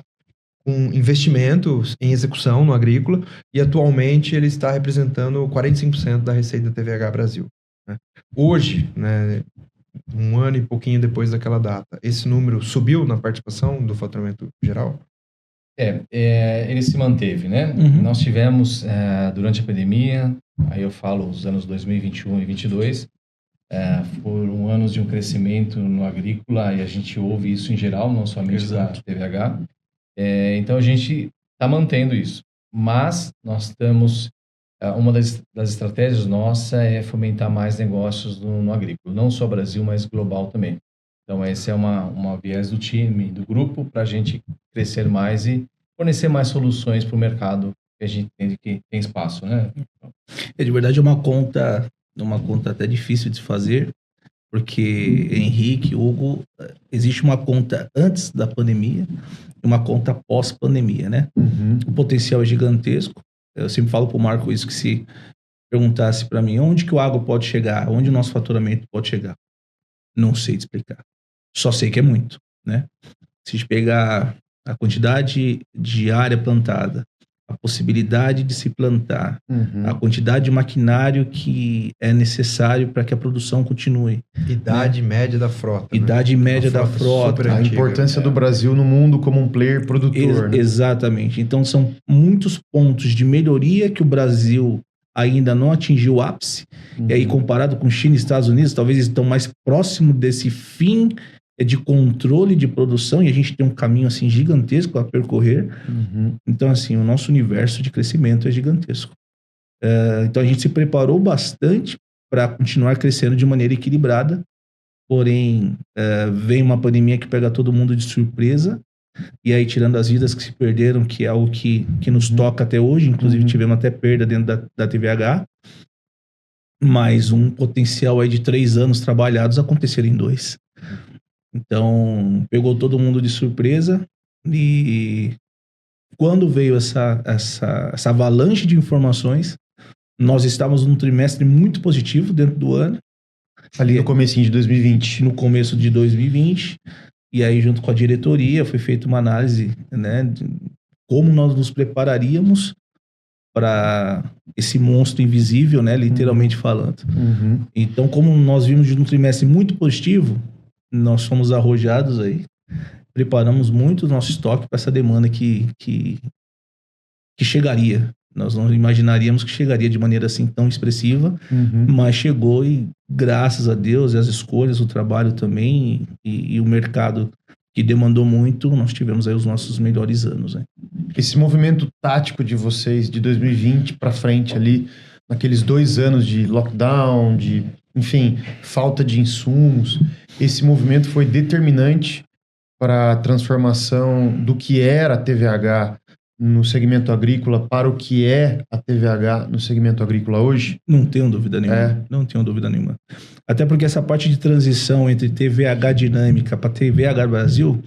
com investimentos em execução no agrícola e atualmente ele está representando 45% da receita da TVH Brasil. Né? Hoje, né, um ano e pouquinho depois daquela data, esse número subiu na participação do faturamento geral? Ele se manteve, né? Uhum. Nós tivemos, durante a pandemia, aí eu falo os anos 2021 e 2022, foram anos de um crescimento no agrícola e a gente ouve isso em geral, não somente da TVH. Então a gente está mantendo isso, mas nós estamos, uma das estratégias nossa é fomentar mais negócios no agrícola, não só Brasil, mas global também. Então esse é uma viés do time, do grupo, para a gente crescer mais e fornecer mais soluções para o mercado, que a gente entende que tem espaço, né? De verdade é uma conta até difícil de se fazer, porque Henrique, Hugo, existe uma conta antes da pandemia e uma conta pós-pandemia, né? Uhum. O potencial é gigantesco. Eu sempre falo pro Marco isso, que se perguntasse para mim onde que o agro pode chegar, onde o nosso faturamento pode chegar, não sei te explicar. Só sei que é muito, né? Se a gente pegar a quantidade de área plantada, a possibilidade de se plantar, a quantidade de maquinário que é necessário para que a produção continue. Idade média da frota. Idade média da frota. A importância do Brasil no mundo como um player produtor. Né? Exatamente. Então são muitos pontos de melhoria que o Brasil ainda não atingiu o ápice. E aí, comparado com China e Estados Unidos, talvez eles estão mais próximo desse fim de controle de produção, e a gente tem um caminho assim gigantesco a percorrer. Então assim, o nosso universo de crescimento é gigantesco. Então a gente se preparou bastante para continuar crescendo de maneira equilibrada, porém vem uma pandemia que pega todo mundo de surpresa, e aí tirando as vidas que se perderam, que é algo que nos toca até hoje, inclusive tivemos até perda dentro da TVH, mas um potencial aí de 3 anos trabalhados aconteceram em 2. Então, pegou todo mundo de surpresa, e quando veio essa avalanche de informações, nós estávamos num trimestre muito positivo dentro do ano. Ali no comecinho de 2020. No começo de 2020, e aí junto com a diretoria foi feita uma análise, né, de como nós nos prepararíamos para esse monstro invisível, né, literalmente falando. Então, como nós vimos de um trimestre muito positivo, nós fomos arrojados aí, preparamos muito o nosso estoque para essa demanda que chegaria. Nós não imaginaríamos que chegaria de maneira assim tão expressiva, mas chegou, e graças a Deus, e as escolhas, o trabalho também, e o mercado que demandou muito, nós tivemos aí os nossos melhores anos. Né? Esse movimento tático de vocês de 2020 para frente ali, naqueles 2 anos de lockdown, de, enfim, falta de insumos, esse movimento foi determinante para a transformação do que era a TVH no segmento agrícola para o que é a TVH no segmento agrícola hoje? Não tenho dúvida nenhuma. Não tenho dúvida nenhuma. Até porque essa parte de transição entre TVH dinâmica para TVH Brasil,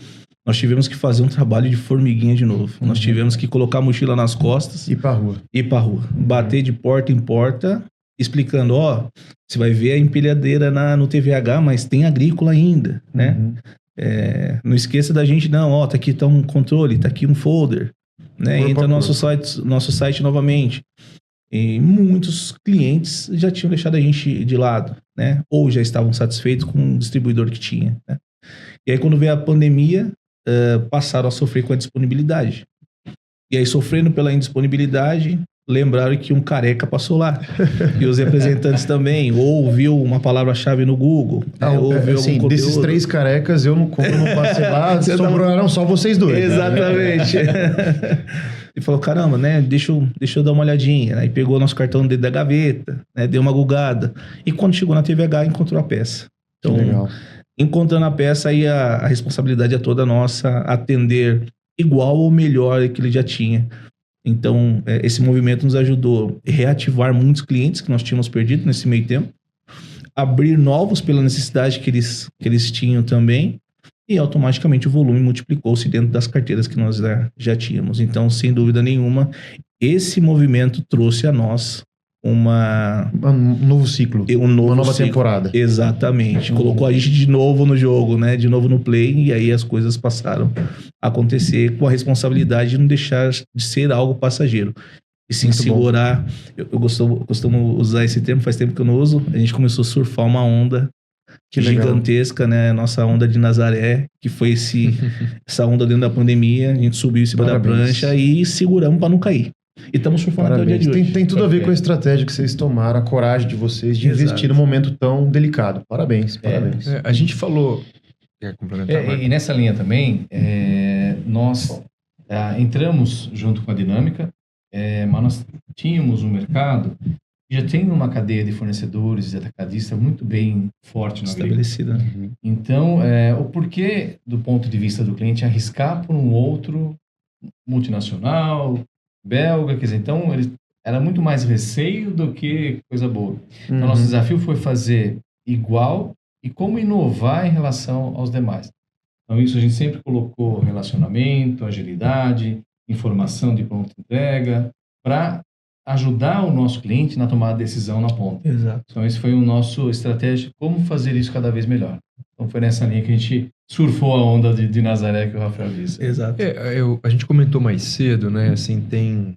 nós tivemos que fazer um trabalho de formiguinha de novo. Nós tivemos que colocar a mochila nas costas. Ir pra rua. Bater de porta em porta, explicando, você vai ver a empilhadeira no TVH, mas tem agrícola ainda, né? Não esqueça da gente, não, tá aqui tá um controle, tá aqui um folder, né? Entra no nosso site novamente. E muitos clientes já tinham deixado a gente de lado, né? Ou já estavam satisfeitos com o distribuidor que tinha, né? E aí quando veio a pandemia, passaram a sofrer com a disponibilidade. E aí, sofrendo pela indisponibilidade, lembraram que um careca passou lá. E os representantes também. Ou ouviu uma palavra-chave no Google. Ouviu assim, desses 3 carecas, como eu não passei lá, sobraram só vocês 2. Exatamente. E falou, caramba, né? Deixa eu dar uma olhadinha. Aí pegou nosso cartão dentro da gaveta, né? Deu uma gugada. E quando chegou na TVH, encontrou a peça. Então, legal. Encontrando a peça, aí a responsabilidade é toda nossa, atender igual ou melhor que ele já tinha. Então, esse movimento nos ajudou a reativar muitos clientes que nós tínhamos perdido nesse meio tempo, abrir novos pela necessidade que eles tinham também, e automaticamente o volume multiplicou-se dentro das carteiras que nós já tínhamos. Então, sem dúvida nenhuma, esse movimento trouxe a nós um novo ciclo, uma nova temporada. Exatamente. Colocou a gente de novo no jogo, né? De novo no play, e aí as coisas passaram a acontecer com a responsabilidade de não deixar de ser algo passageiro. E sim segurar. Eu costumo usar esse termo, faz tempo que eu não uso. A gente começou a surfar uma onda gigantesca, né? Nossa onda de Nazaré, que foi essa onda dentro da pandemia. A gente subiu em cima da prancha e seguramos para não cair. E estamos surfando até o dia de hoje. Tem tudo a ver com a estratégia que vocês tomaram, a coragem de vocês de investir num momento tão delicado. Parabéns. A gente falou... Quer complementar? E nessa linha também, nós entramos junto com a Dinâmica, mas nós tínhamos um mercado que já tem uma cadeia de fornecedores e atacadistas muito bem forte no estabelecida. Então, o porquê, do ponto de vista do cliente, arriscar por um outro multinacional, belga, quer dizer, então era muito mais receio do que coisa boa. Então, nosso desafio foi fazer igual e como inovar em relação aos demais. Então, isso a gente sempre colocou relacionamento, agilidade, informação de pronta entrega, para ajudar o nosso cliente na tomada de decisão na ponta. Exato. Então, esse foi o nosso estratégia, como fazer isso cada vez melhor. Então, foi nessa linha que a gente surfou a onda de Nazaré que o Rafael disse. Exato. A gente comentou mais cedo, né? Assim, tem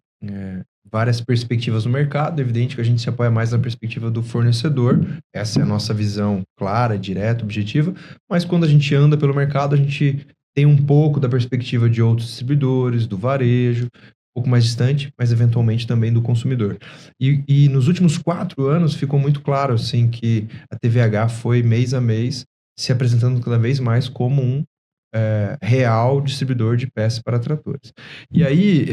várias perspectivas no mercado. É evidente que a gente se apoia mais na perspectiva do fornecedor. Essa é a nossa visão clara, direta, objetiva. Mas quando a gente anda pelo mercado, a gente tem um pouco da perspectiva de outros distribuidores, do varejo, um pouco mais distante, mas eventualmente também do consumidor. E nos últimos 4 anos ficou muito claro, assim, que a TVH foi mês a mês se apresentando cada vez mais como um real distribuidor de peças para tratores. E aí,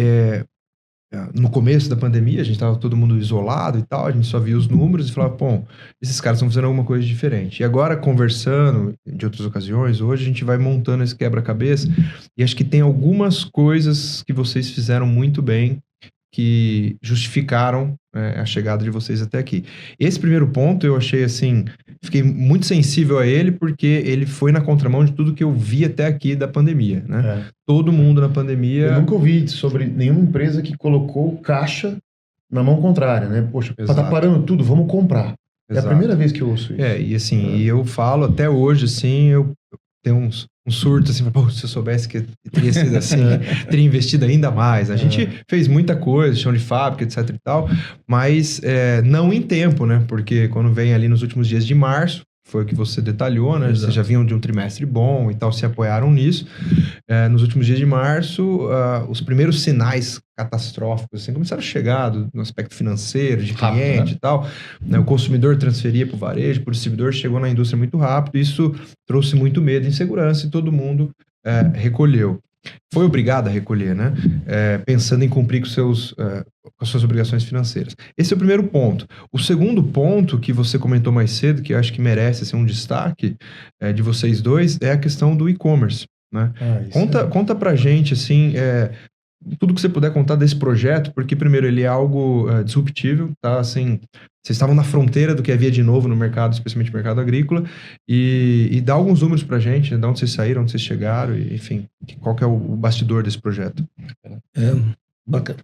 no começo da pandemia, a gente estava todo mundo isolado e tal, a gente só via os números e falava, bom, esses caras estão fazendo alguma coisa diferente. E agora, conversando de outras ocasiões, hoje a gente vai montando esse quebra-cabeça e acho que tem algumas coisas que vocês fizeram muito bem que justificaram a chegada de vocês até aqui. Esse primeiro ponto eu achei assim, fiquei muito sensível a ele porque ele foi na contramão de tudo que eu vi até aqui da pandemia, né? Todo mundo na pandemia... Eu nunca ouvi sobre nenhuma empresa que colocou caixa na mão contrária, né? Poxa, tá parando tudo, vamos comprar. Exato. É a primeira vez que eu ouço isso. E assim, e eu falo até hoje, assim, eu tenho um surto, assim, pô, se eu soubesse que teria sido assim, teria investido ainda mais. A gente fez muita coisa, chão de fábrica, etc e tal, mas não em tempo, né? Porque quando vem ali nos últimos dias de março, foi o que você detalhou, né? Exato. Vocês já vinham de um trimestre bom e tal, se apoiaram nisso. Nos últimos dias de março, os primeiros sinais catastróficos assim, começaram a chegar no aspecto financeiro, de cliente rápido, né? E tal. O consumidor transferia para o varejo, para o distribuidor, chegou na indústria muito rápido. Isso trouxe muito medo e insegurança e todo mundo recolheu. Foi obrigado a recolher, né? Pensando em cumprir com as suas obrigações financeiras. Esse é o primeiro ponto. O segundo ponto que você comentou mais cedo, que eu acho que merece ser um destaque de vocês dois, é a questão do e-commerce, né? Conta pra gente, assim, tudo que você puder contar desse projeto, porque primeiro ele é algo disruptível, tá? Assim, vocês estavam na fronteira do que havia de novo no mercado, especialmente no mercado agrícola, e dá alguns números pra gente, né? De onde vocês saíram, onde vocês chegaram, e, enfim, qual que é o bastidor desse projeto? Bacana.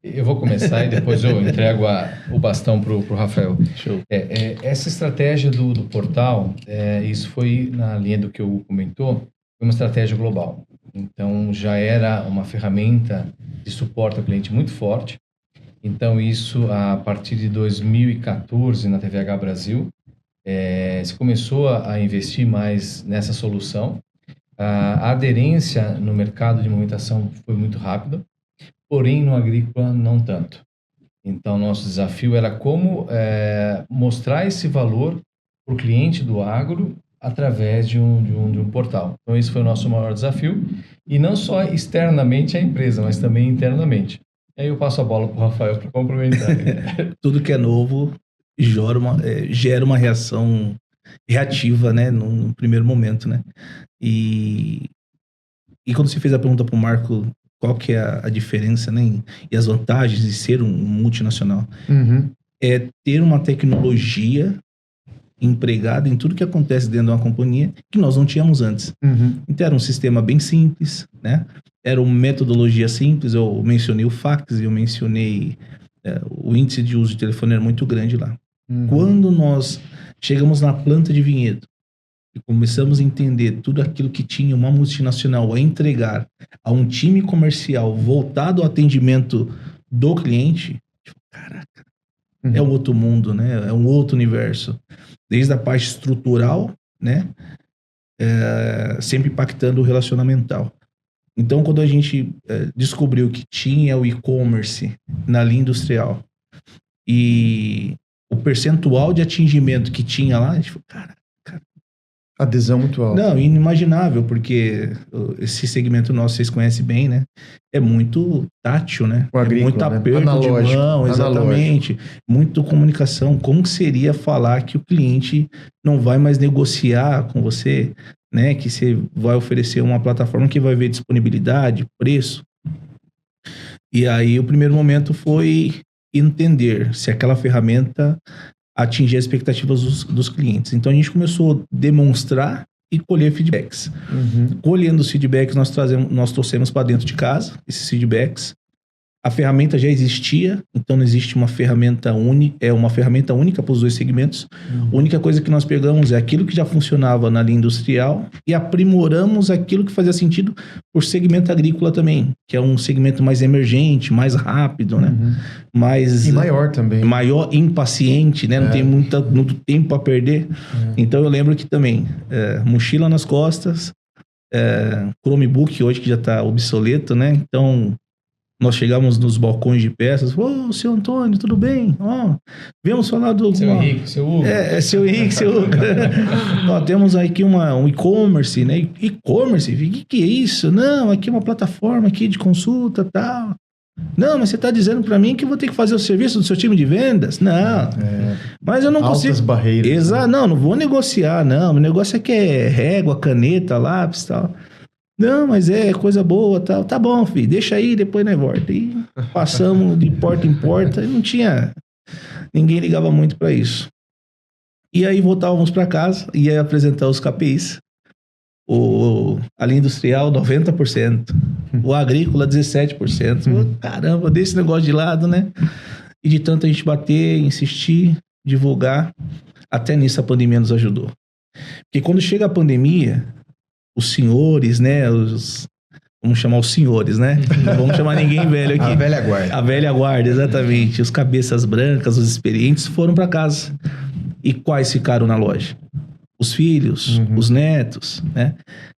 Eu vou começar e depois eu entrego o bastão pro Rafael. Show. Essa estratégia do portal, isso foi na linha do que o comentou, foi uma estratégia global. Então, já era uma ferramenta de suporte ao cliente muito forte. Então, isso, a partir de 2014, na TVH Brasil, se começou a investir mais nessa solução. A aderência no mercado de movimentação foi muito rápida, porém, no agrícola, não tanto. Então, nosso desafio era como mostrar esse valor para o cliente do agro através de um portal. Então, esse foi o nosso maior desafio. E não só externamente a empresa, mas também internamente. E aí eu passo a bola para o Rafael para complementar. Tudo que é novo gera uma reação reativa, né? No primeiro momento, né? E quando você fez a pergunta para o Marco, qual que é a diferença, né? E as vantagens de ser um multinacional? É ter uma tecnologia empregada em tudo que acontece dentro de uma companhia que nós não tínhamos antes. Então era um sistema bem simples, né? Era uma metodologia simples. Eu mencionei o fax, eu mencionei o índice de uso de telefone era muito grande lá. Quando nós chegamos na planta de vinhedo e começamos a entender tudo aquilo que tinha uma multinacional a entregar a um time comercial voltado ao atendimento do cliente, tipo, caraca, é um outro mundo, né? É um outro universo. Desde a parte estrutural, né? Sempre impactando o relacionamental. Então, quando a gente descobriu que tinha o e-commerce na linha industrial e o percentual de atingimento que tinha lá, a gente falou, cara, adesão muito alta. Não, inimaginável, porque esse segmento nosso, vocês conhecem bem, né? É muito tátil, né? O agrícola, muito aperto analógico, de mão, exatamente. Muito comunicação. Como que seria falar que o cliente não vai mais negociar com você, né? Que você vai oferecer uma plataforma que vai ver disponibilidade, preço. E aí o primeiro momento foi entender se aquela ferramenta atingir as expectativas dos clientes. Então a gente começou a demonstrar e colher feedbacks. Colhendo os feedbacks, nós trouxemos para dentro de casa esses feedbacks. A ferramenta já existia, então não existe uma ferramenta única, é uma ferramenta única para os dois segmentos. A única coisa que nós pegamos é aquilo que já funcionava na linha industrial e aprimoramos aquilo que fazia sentido por segmento agrícola também, que é um segmento mais emergente, mais rápido, né? Mais, e maior também. Maior, impaciente, né? Não tem muito tempo a perder. Então eu lembro que também, mochila nas costas, Chromebook hoje que já está obsoleto, né? Então nós chegamos nos balcões de peças, seu Antônio, tudo bem? Viemos falar do... Seu Henrique, seu Hugo. Seu Henrique, seu Hugo. Nós temos aqui um e-commerce, né? E-commerce? O que é isso? Não, aqui é uma plataforma aqui de consulta e tal. Não, mas você está dizendo para mim que eu vou ter que fazer o serviço do seu time de vendas? Não. Mas eu não consigo... Altas barreiras. Exato. Né? Não vou negociar, não. O negócio é que é régua, caneta, lápis e tal. Não, mas é coisa boa, tal. Tá bom, filho, deixa aí, depois nós volta. E passamos de porta em porta e não tinha... Ninguém ligava muito para isso. E aí voltávamos para casa e ia apresentar os KPIs. A linha industrial, 90%. O agrícola, 17%. Caramba, desse negócio de lado, né? E de tanto a gente bater, insistir, divulgar, até nisso a pandemia nos ajudou. Porque quando chega a pandemia... Os senhores, né? Vamos chamar os senhores, né? Não vamos chamar ninguém velho aqui. A velha guarda. A velha guarda, exatamente. Os cabeças brancas, os experientes foram para casa. E quais ficaram na loja? Os filhos, os netos, né?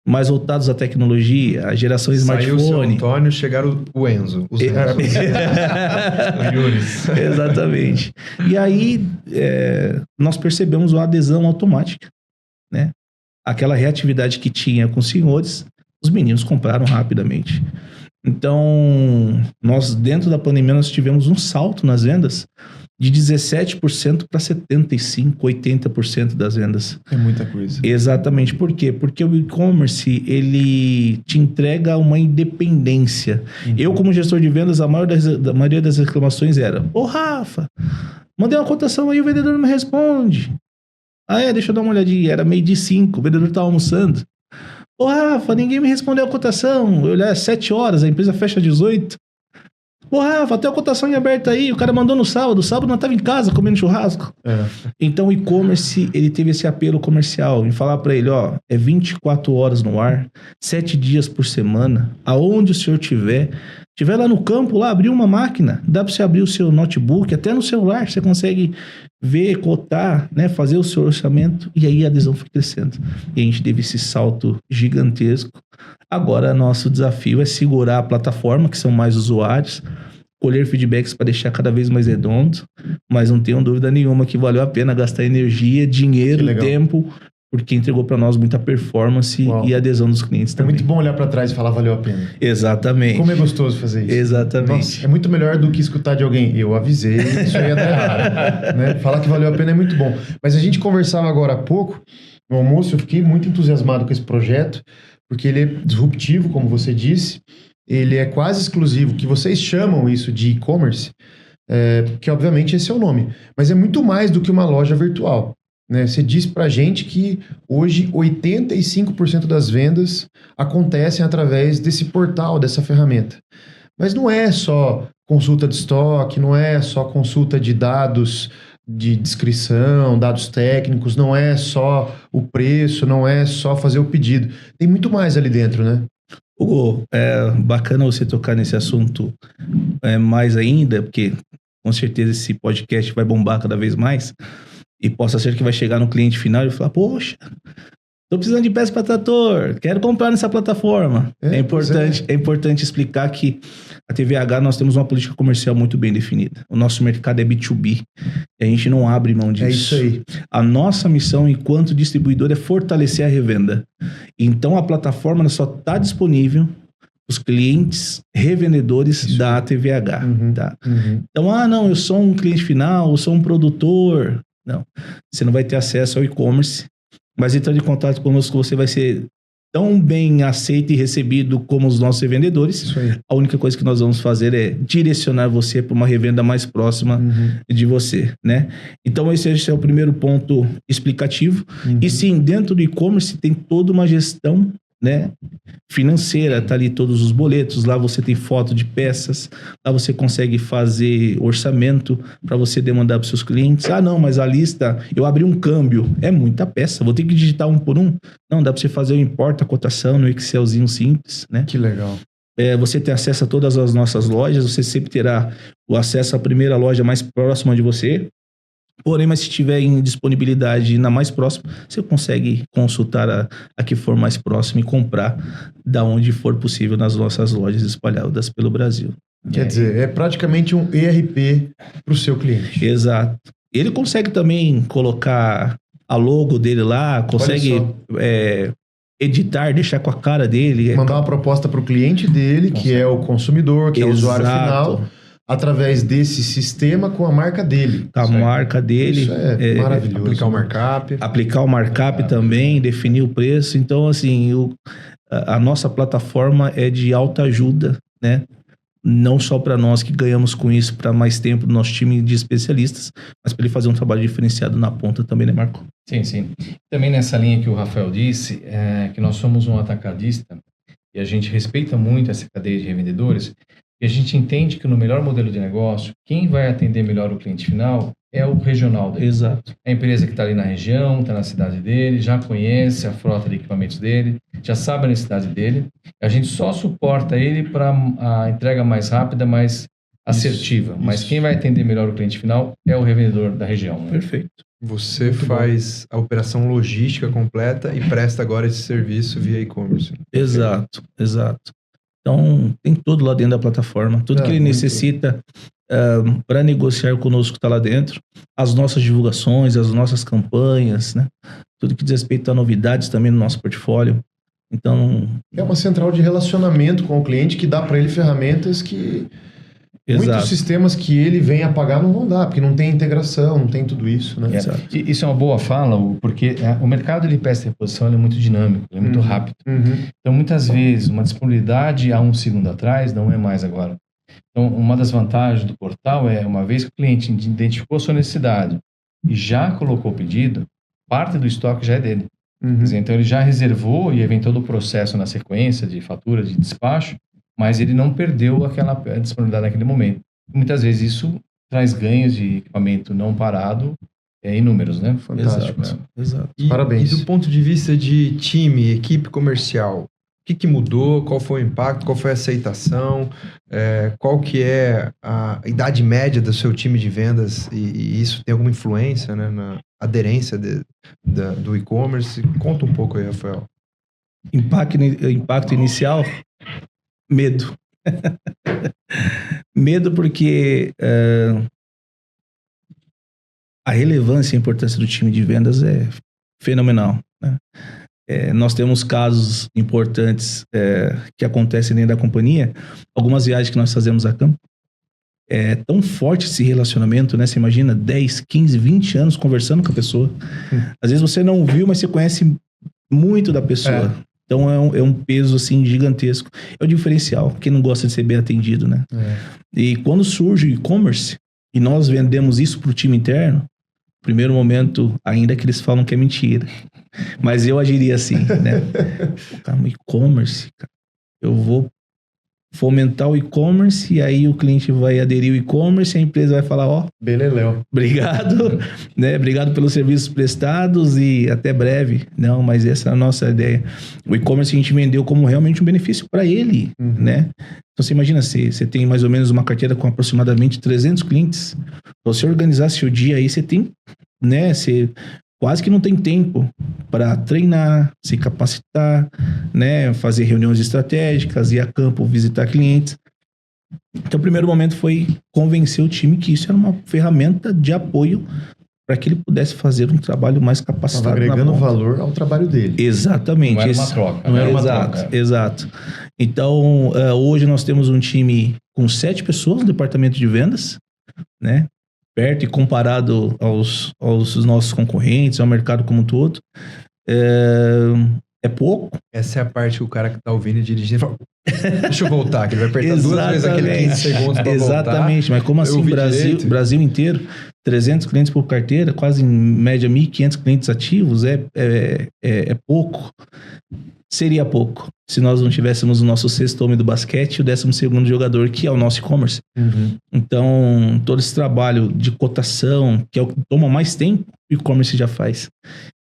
Mais voltados à tecnologia, a geração smartphone. Saiu o seu Antônio, chegaram o Enzo. Os netos. O Yuris. Exatamente. E aí, nós percebemos uma adesão automática, né? Aquela reatividade que tinha com os senhores, os meninos compraram rapidamente. Então, nós, dentro da pandemia, nós tivemos um salto nas vendas, de 17% para 75%, 80% das vendas. É muita coisa. Exatamente. Por quê? Porque o e-commerce, ele te entrega uma independência. Eu, como gestor de vendas, a maioria das reclamações era: ô Rafa, mandei uma cotação aí, o vendedor não me responde. Deixa eu dar uma olhadinha. Era 12:05, o vendedor estava almoçando. Ô Rafa, ninguém me respondeu a cotação. Eu olhei, 7 horas, a empresa fecha às 18. Ô Rafa, tem a cotação em aberta aí, o cara mandou no sábado não estava em casa comendo churrasco. Então o e-commerce, ele teve esse apelo comercial, em falar para ele, é 24 horas no ar, 7 dias por semana, aonde o senhor tiver lá no campo, lá, abrir uma máquina, dá para você abrir o seu notebook, até no celular, você consegue ver, cotar, né, fazer o seu orçamento, e aí a adesão foi crescendo. E a gente teve esse salto gigantesco. Agora, nosso desafio é segurar a plataforma, que são mais usuários, colher feedbacks para deixar cada vez mais redondo, mas não tenho dúvida nenhuma que valeu a pena gastar energia, dinheiro, tempo, porque entregou para nós muita performance e adesão dos clientes também. É muito bom olhar para trás e falar valeu a pena. Exatamente. Como é gostoso fazer isso. Exatamente. Nossa, é muito melhor do que escutar de alguém. Eu avisei, isso aí ia dar errado. Né? Falar que valeu a pena é muito bom. Mas a gente conversava agora há pouco, no almoço, eu fiquei muito entusiasmado com esse projeto, porque ele é disruptivo, como você disse, ele é quase exclusivo, que vocês chamam isso de e-commerce, que obviamente esse é o nome, mas é muito mais do que uma loja virtual. Né? Você disse pra gente que hoje 85% das vendas acontecem através desse portal, dessa ferramenta. Mas não é só consulta de estoque, não é só consulta de dados de descrição, dados técnicos, não é só o preço, não é só fazer o pedido. Tem muito mais ali dentro, né? Hugo, é bacana você tocar nesse assunto mais ainda, porque com certeza esse podcast vai bombar cada vez mais e possa ser que vai chegar no cliente final e falar, poxa, tô precisando de peça para trator, quero comprar nessa plataforma. É importante explicar que a TVH nós temos uma política comercial muito bem definida. O nosso mercado é B2B. E a gente não abre mão disso. É isso aí. A nossa missão enquanto distribuidor é fortalecer a revenda. Então a plataforma só está disponível os clientes revendedores da TVH. Tá? Então, não, eu sou um cliente final, eu sou um produtor. Não, você não vai ter acesso ao e-commerce, mas entrando em contato conosco, você vai ser tão bem aceito e recebido como os nossos revendedores. Isso aí. A única coisa que nós vamos fazer é direcionar você para uma revenda mais próxima de você, né? Então esse é o primeiro ponto explicativo. E sim, dentro do e-commerce tem toda uma gestão, né, financeira, tá ali todos os boletos, lá você tem foto de peças, lá você consegue fazer orçamento para você demandar para seus clientes. Não, mas a lista, eu abri um câmbio, é muita peça, vou ter que digitar um por um. Não, dá para você fazer o importa, a cotação no Excelzinho simples, né? Que legal. Você tem acesso a todas as nossas lojas, você sempre terá o acesso à primeira loja mais próxima de você. Porém, mas se tiver em disponibilidade na mais próxima, você consegue consultar a que for mais próxima e comprar da onde for possível nas nossas lojas espalhadas pelo Brasil. Quer dizer, é praticamente um ERP para o seu cliente. Exato. Ele consegue também colocar a logo dele lá, consegue editar, deixar com a cara dele. Mandar uma proposta para o cliente dele, que é o consumidor, que é o usuário final, através desse sistema com a marca dele. A marca dele. Isso é maravilhoso. Aplicar o markup. Aplicar o markup também, definir o preço. Então, assim, a nossa plataforma é de alta ajuda, né? Não só para nós que ganhamos com isso para mais tempo do nosso time de especialistas, mas para ele fazer um trabalho diferenciado na ponta também, né, Marco? Sim, sim. Também nessa linha que o Rafael disse, que nós somos um atacadista e a gente respeita muito essa cadeia de revendedores. E a gente entende que no melhor modelo de negócio, quem vai atender melhor o cliente final é o regional dele. Exato. É a empresa que está ali na região, está na cidade dele, já conhece a frota de equipamentos dele, já sabe a necessidade dele. A gente só suporta ele para a entrega mais rápida, mais assertiva. Mas quem vai atender melhor o cliente final é o revendedor da região. Né? Perfeito. Você faz a operação logística completa e presta agora esse serviço via e-commerce. Exato. Então, tem tudo lá dentro da plataforma. Tudo que ele necessita para negociar conosco está lá dentro. As nossas divulgações, as nossas campanhas, né? Tudo que diz respeito a novidades também no nosso portfólio. Então... É uma central de relacionamento com o cliente que dá para ele ferramentas que Muitos sistemas que ele vem a pagar não vão dar, porque não tem integração, não tem tudo isso, né? E isso é uma boa fala, porque o mercado de peça de reposição ele é muito dinâmico, ele é muito rápido. Então, muitas vezes, uma disponibilidade há um segundo atrás não é mais agora. Então, uma das vantagens do portal é, uma vez que o cliente identificou a sua necessidade e já colocou o pedido, parte do estoque já é dele. Quer dizer, então, ele já reservou e vem todo o processo na sequência de fatura, de despacho, mas ele não perdeu aquela disponibilidade naquele momento. Muitas vezes isso traz ganhos de equipamento não parado inúmeros, né? Fantástico. Exato. Parabéns. E do ponto de vista de time, equipe comercial, o que mudou? Qual foi o impacto? Qual foi a aceitação? Qual que é a idade média do seu time de vendas? E isso tem alguma influência, né, na aderência do e-commerce? Conta um pouco aí, Rafael. Impacto inicial... Medo. Medo porque a relevância e a importância do time de vendas é fenomenal, né? Nós temos casos importantes que acontecem dentro da companhia. Algumas viagens que nós fazemos a campo. É tão forte esse relacionamento, né? Você imagina 10, 15, 20 anos conversando com a pessoa. Às vezes você não viu, mas você conhece muito da pessoa. Então é um peso assim gigantesco. É o diferencial. Quem não gosta de ser bem atendido, né? E quando surge o e-commerce e nós vendemos isso para o time interno, no primeiro momento, ainda que eles falam que é mentira. Mas eu agiria assim, né? Cara, e-commerce, cara. Eu vou fomentar o e-commerce e aí o cliente vai aderir ao e-commerce e a empresa vai falar, beleléu. Obrigado, né? Obrigado pelos serviços prestados e até breve. Não, mas essa é a nossa ideia. O e-commerce a gente vendeu como realmente um benefício para ele, né? Então você imagina, você tem mais ou menos uma carteira com aproximadamente 300 clientes. Para você organizar seu dia aí, você tem, né? Você quase que não tem tempo para treinar, se capacitar, né, fazer reuniões estratégicas, ir a campo, visitar clientes. Então, o primeiro momento foi convencer o time que isso era uma ferramenta de apoio para que ele pudesse fazer um trabalho mais capacitado. Estava agregando valor ao trabalho dele. Exatamente. Não era uma troca. Não era uma troca. Exato. Então, hoje nós temos um time com 7 pessoas no departamento de vendas, né? Perto e comparado aos nossos concorrentes, ao mercado como um todo. É pouco. Essa é a parte que o cara que tá ouvindo e dirigindo fala, deixa eu voltar, que ele vai apertar 2 vezes aquele 15 segundos para voltar. Exatamente, mas como assim Brasil inteiro, 300 clientes por carteira, quase em média 1.500 clientes ativos, é pouco. Seria pouco se nós não tivéssemos o nosso sexto homem do basquete e o 12º jogador, que é o nosso e-commerce. Então, todo esse trabalho de cotação, que é o que toma mais tempo, o e-commerce já faz.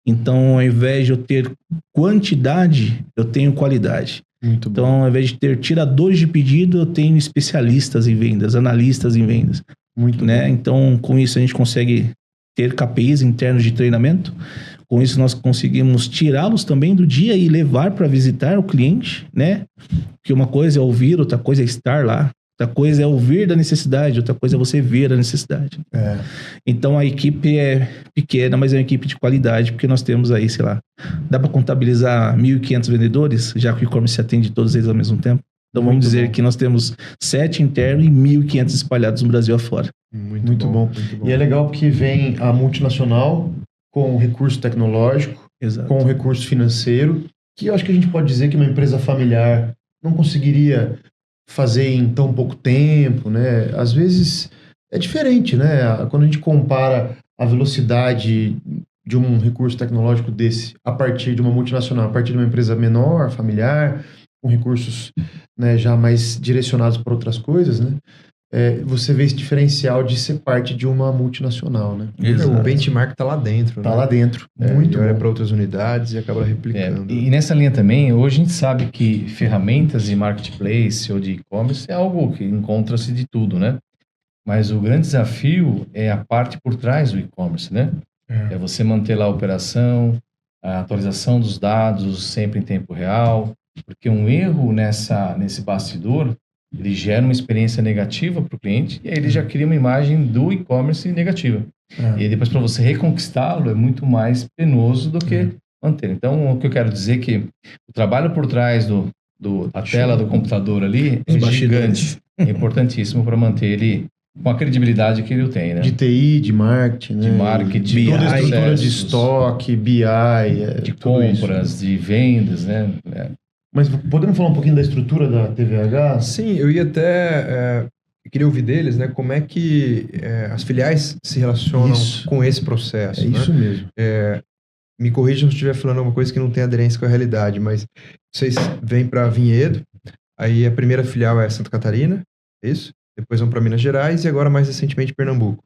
Então, ao invés de eu ter quantidade, eu tenho qualidade. Então, ao invés de ter tiradores de pedido, eu tenho especialistas em vendas, analistas em vendas. Né? Então, com isso, a gente consegue ter KPIs internos de treinamento. Com isso, nós conseguimos tirá-los também do dia e levar para visitar o cliente, né? Porque uma coisa é ouvir, outra coisa é estar lá. Outra coisa é ouvir da necessidade, outra coisa é você ver a necessidade. Então, a equipe é pequena, mas é uma equipe de qualidade, porque nós temos aí, sei lá, dá para contabilizar 1.500 vendedores, já que o e-commerce atende todos eles ao mesmo tempo. Então, vamos dizer que nós temos 7 internos e 1.500 espalhados no Brasil afora. Muito bom. E é legal porque vem a multinacional com recurso tecnológico, com recurso financeiro, que eu acho que a gente pode dizer que uma empresa familiar não conseguiria fazer em tão pouco tempo, né? Às vezes é diferente, né? Quando a gente compara a velocidade de um recurso tecnológico desse a partir de uma multinacional, a partir de uma empresa menor, familiar, com recursos, né, já mais direcionados para outras coisas, né? Você vê esse diferencial de ser parte de uma multinacional, né? O benchmark tá lá dentro. Tá lá dentro. Muito olha para outras unidades e acaba replicando. E nessa linha também, hoje a gente sabe que ferramentas de marketplace ou de e-commerce é algo que encontra-se de tudo, né? Mas o grande desafio é a parte por trás do e-commerce, né? É você manter lá a operação, a atualização dos dados sempre em tempo real, porque um erro nesse bastidor, ele gera uma experiência negativa para o cliente e aí ele já cria uma imagem do e-commerce negativa. E aí depois para você reconquistá-lo é muito mais penoso do que manter. Então, o que eu quero dizer é que o trabalho por trás do a tela do computador ali Os é bastidores. gigante. É importantíssimo para manter ele com a credibilidade que ele tem, né? De TI, de marketing, né? De marketing, de toda a BI, estrutura de processos, estoque, BI, de tudo isso. compras, de vendas, né? Mas podemos falar um pouquinho da estrutura da TVH? Sim, eu ia até... eu queria ouvir deles, né? Como é que as filiais se relacionam Isso. com esse processo, É né? isso mesmo. Me corrija se eu estiver falando alguma coisa que não tem aderência com a realidade, mas vocês vêm para Vinhedo, aí a primeira filial é Santa Catarina, é isso? Depois vão para Minas Gerais e agora mais recentemente Pernambuco,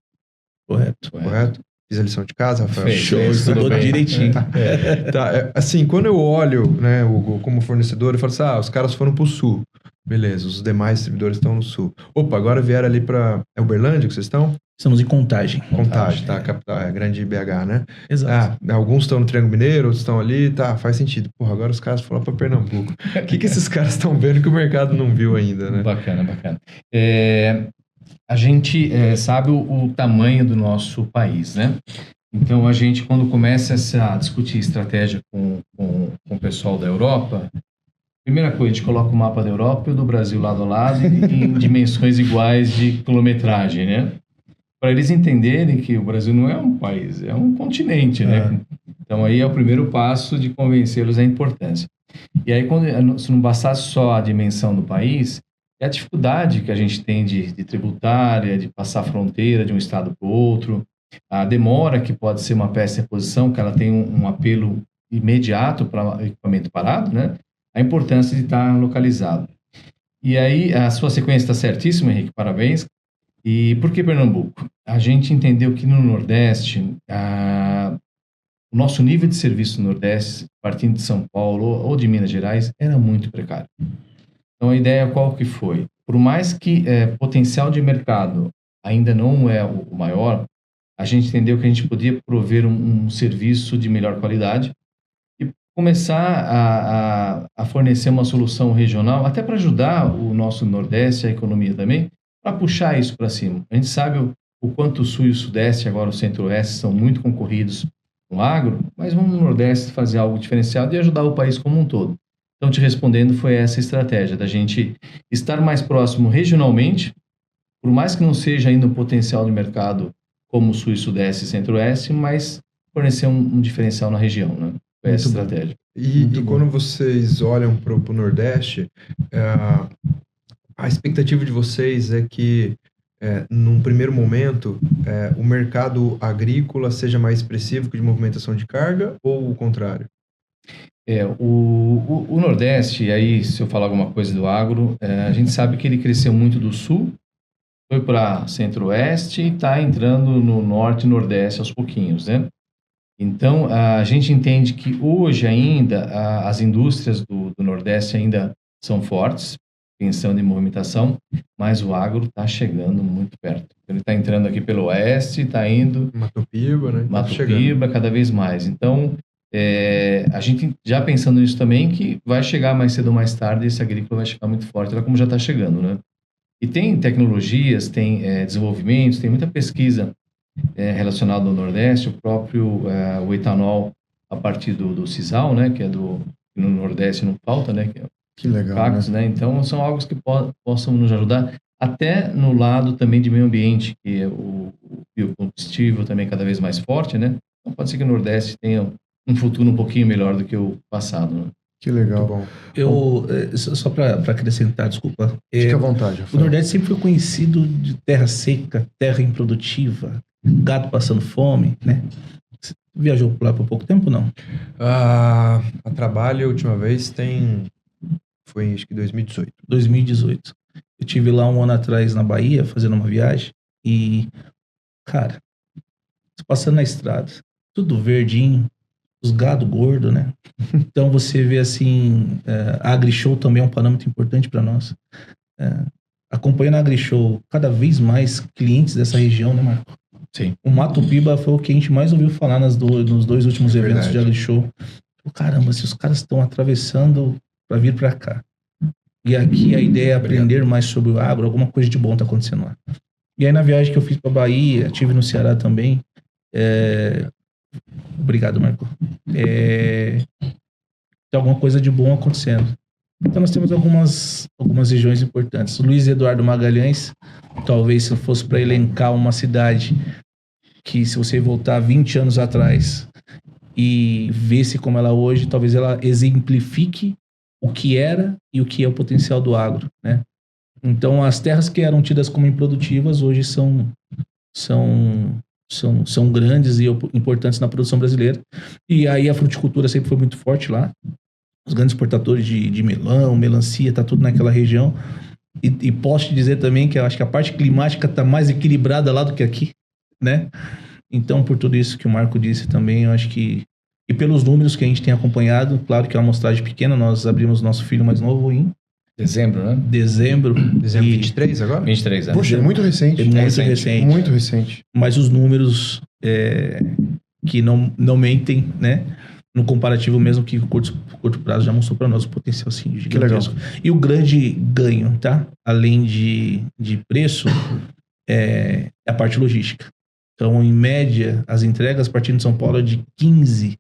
Correto. correto? Fiz a lição de casa, Rafael? Fez. Show, Tudo estudou bem. direitinho. Tá, assim, quando eu olho, né, Hugo, como fornecedor, eu falo assim, os caras foram pro sul. Beleza, os demais distribuidores estão no sul. Opa, agora vieram ali pra... É Uberlândia que vocês estão? Estamos em Contagem. Contagem, tá? Capital, grande BH, né? Exato. Alguns estão no Triângulo Mineiro, outros estão ali, tá, faz sentido. Porra, agora os caras foram lá pra Pernambuco. O que esses caras estão vendo que o mercado não viu ainda, né? Bacana. A gente sabe o tamanho do nosso país, né? Então, a gente, quando começa a discutir estratégia com o pessoal da Europa, primeira coisa, a gente coloca o mapa da Europa e o do Brasil lado a lado em dimensões iguais de quilometragem, né? Para eles entenderem que o Brasil não é um país, é um continente, né? Então, aí é o primeiro passo de convencê-los da importância. E aí, se não bastasse só a dimensão do país, é a dificuldade que a gente tem de tributária, de passar a fronteira de um estado para o outro, a demora que pode ser uma peça de reposição, que ela tem um apelo imediato para equipamento parado, né? A importância de estar localizado. E aí, a sua sequência está certíssima, Henrique, parabéns. E por que Pernambuco? A gente entendeu que no Nordeste, o nosso nível de serviço no Nordeste, partindo de São Paulo ou de Minas Gerais, era muito precário. Então, a ideia qual que foi? Por mais que potencial de mercado ainda não é o maior, a gente entendeu que a gente podia prover um serviço de melhor qualidade e começar a fornecer uma solução regional, até para ajudar o nosso Nordeste, a economia também, para puxar isso para cima. A gente sabe o quanto o Sul e o Sudeste, agora o Centro-Oeste, são muito concorridos no agro, mas vamos no Nordeste fazer algo diferenciado e ajudar o país como um todo. Então, te respondendo, foi essa estratégia, da gente estar mais próximo regionalmente, por mais que não seja ainda um potencial de mercado como o Sul e Sudeste e Centro-Oeste, mas fornecer um diferencial na região, né? Foi essa estratégia. E quando vocês olham para o Nordeste, a expectativa de vocês é que, num primeiro momento, o mercado agrícola seja mais expressivo que de movimentação de carga ou o contrário? O Nordeste, aí se eu falar alguma coisa do agro, a gente sabe que ele cresceu muito do Sul, foi para Centro-Oeste e está entrando no Norte e Nordeste aos pouquinhos, né? Então, a gente entende que hoje ainda as indústrias do Nordeste ainda são fortes, pensando em movimentação, mas o agro está chegando muito perto. Ele está entrando aqui pelo Oeste, está indo... Mato Piba, né? Mato Piba, cada vez mais. Então, a gente já pensando nisso também, que vai chegar mais cedo ou mais tarde, esse agrícola vai chegar muito forte, como já está chegando, né? E tem tecnologias, tem desenvolvimentos, tem muita pesquisa relacionada ao Nordeste, o próprio o etanol a partir do sisal, né? Que é no Nordeste não falta, né? Que legal, cactos, né? Então, são algo que possam nos ajudar, até no lado também de meio ambiente, que é o biocombustível também cada vez mais forte, né? Então, pode ser que o Nordeste tenha um futuro um pouquinho melhor do que o passado, né? Que legal. Muito bom. Só para acrescentar, desculpa. Fique à vontade, O Rafael. Nordeste sempre foi conhecido de terra seca, terra improdutiva, gado passando fome, né? Você viajou lá por pouco tempo, não? A trabalho, a última vez, foi acho que 2018. 2018. Eu tive lá um ano atrás na Bahia, fazendo uma viagem, e, cara, passando na estrada, tudo verdinho, os gado gordo, né? Então você vê assim, a AgriShow também é um parâmetro importante para nós. Acompanhando a AgriShow, cada vez mais clientes dessa região, né, Marco? Sim. O Mato Piba foi o que a gente mais ouviu falar nos dois últimos eventos de AgriShow. Caramba, se os caras estão atravessando para vir para cá. E aqui a ideia é aprender mais sobre o agro, alguma coisa de bom tá acontecendo lá. E aí na viagem que eu fiz para Bahia, tive no Ceará também. Obrigado, Marco. Tem alguma coisa de bom acontecendo. Então nós temos algumas regiões importantes. Luiz Eduardo Magalhães, talvez se fosse para elencar uma cidade que, se você voltar 20 anos atrás e ver-se como ela é hoje, talvez ela exemplifique o que era e o que é o potencial do agro, né? Então as terras que eram tidas como improdutivas hoje são grandes e importantes na produção brasileira. E aí a fruticultura sempre foi muito forte lá. Os grandes exportadores de melão, melancia, tá tudo naquela região. E posso te dizer também que eu acho que a parte climática tá mais equilibrada lá do que aqui, né? Então, por tudo isso que o Marco disse também, eu acho que... E pelos números que a gente tem acompanhado, claro que é uma amostragem pequena, nós abrimos nosso filho mais novo em... Dezembro, né? Dezembro 23 agora? 23 anos. Poxa, é muito recente. É muito recente. Muito recente. Mas os números que não mentem, né? No comparativo mesmo que o curto prazo já mostrou para nós o potencial assim, gigantesco. E o grande ganho, tá? Além de preço, é a parte logística. Então, em média, as entregas partindo de São Paulo é de 15,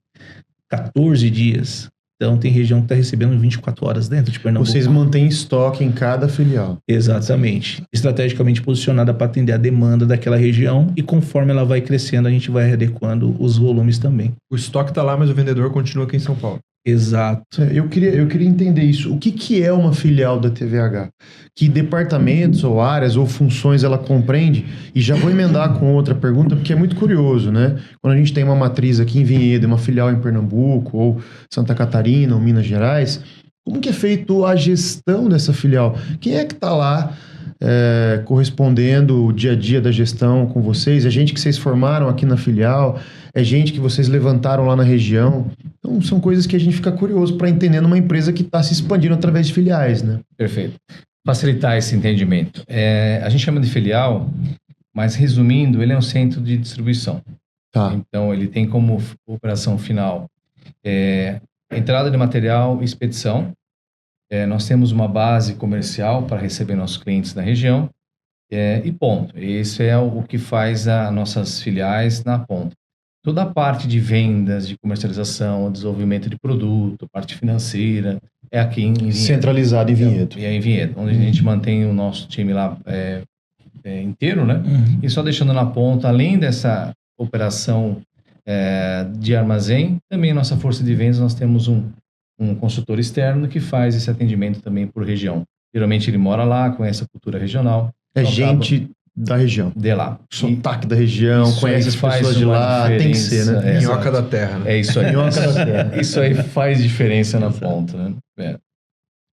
14 dias. Então, tem região que está recebendo 24 horas dentro de Pernambuco. Vocês mantêm estoque em cada filial. Exatamente. Estrategicamente posicionada para atender a demanda daquela região e conforme ela vai crescendo, a gente vai adequando os volumes também. O estoque está lá, mas o vendedor continua aqui em São Paulo. Exato. Eu queria entender isso. O que é uma filial da TVH? Que departamentos ou áreas ou funções ela compreende? E já vou emendar com outra pergunta, porque é muito curioso, né? Quando a gente tem uma matriz aqui em Vinhedo, uma filial em Pernambuco, ou Santa Catarina, ou Minas Gerais, como que é feito a gestão dessa filial? Quem é que está lá correspondendo o dia a dia da gestão com vocês? É gente que vocês formaram aqui na filial? É gente que vocês levantaram lá na região? Então, são coisas que a gente fica curioso para entender numa empresa que está se expandindo através de filiais, né? Perfeito. Facilitar esse entendimento. A gente chama de filial, mas resumindo, ele é um centro de distribuição. Tá. Então, ele tem como operação final entrada de material e expedição. Nós temos uma base comercial para receber nossos clientes na região e ponto. Esse é o que faz as nossas filiais na ponta. Toda a parte de vendas, de comercialização, desenvolvimento de produto, parte financeira, é aqui em Vinhedo. Centralizado em Vinhedo. É em Vinhedo, onde a gente mantém o nosso time lá inteiro, né? E só deixando na ponta, além dessa operação de armazém, também a nossa força de vendas, nós temos um consultor externo que faz esse atendimento também por região. Geralmente ele mora lá, conhece a cultura regional. É gente da região. De lá. Sotaque da região, conhece as pessoas de lá, tem que ser, né? Minhoca da terra, né? É isso aí. Minhoca da terra. Isso aí faz diferença na ponta, né?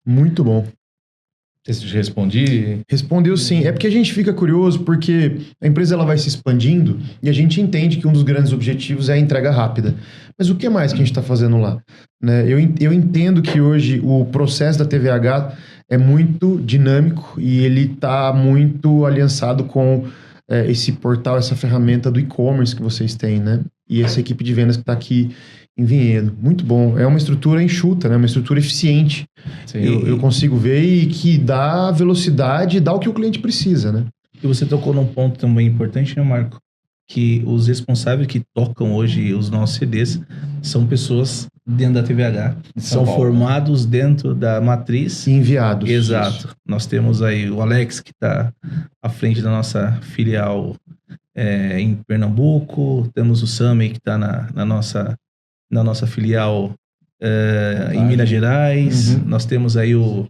Muito bom. Não sei se eu te respondi. Respondeu sim. É porque a gente fica curioso, porque a empresa ela vai se expandindo e a gente entende que um dos grandes objetivos é a entrega rápida. Mas o que mais que a gente está fazendo lá? Né? Eu entendo que hoje o processo da TVH é muito dinâmico e ele está muito aliançado com esse portal, essa ferramenta do e-commerce que vocês têm, né? E essa equipe de vendas que está aqui em Vinhedo. Muito bom. É uma estrutura enxuta, né? Uma estrutura eficiente. Eu consigo ver e que dá velocidade, dá o que o cliente precisa, né? E você tocou num ponto também importante, né, Marco? Que os responsáveis que tocam hoje os nossos CDs são pessoas dentro da TVH. São formados dentro da matriz. E enviados. Exato. Isso. Nós temos aí o Alex, que está à frente da nossa filial em Pernambuco. Temos o Sami, que está na nossa filial em Minas Gerais. Nós temos aí o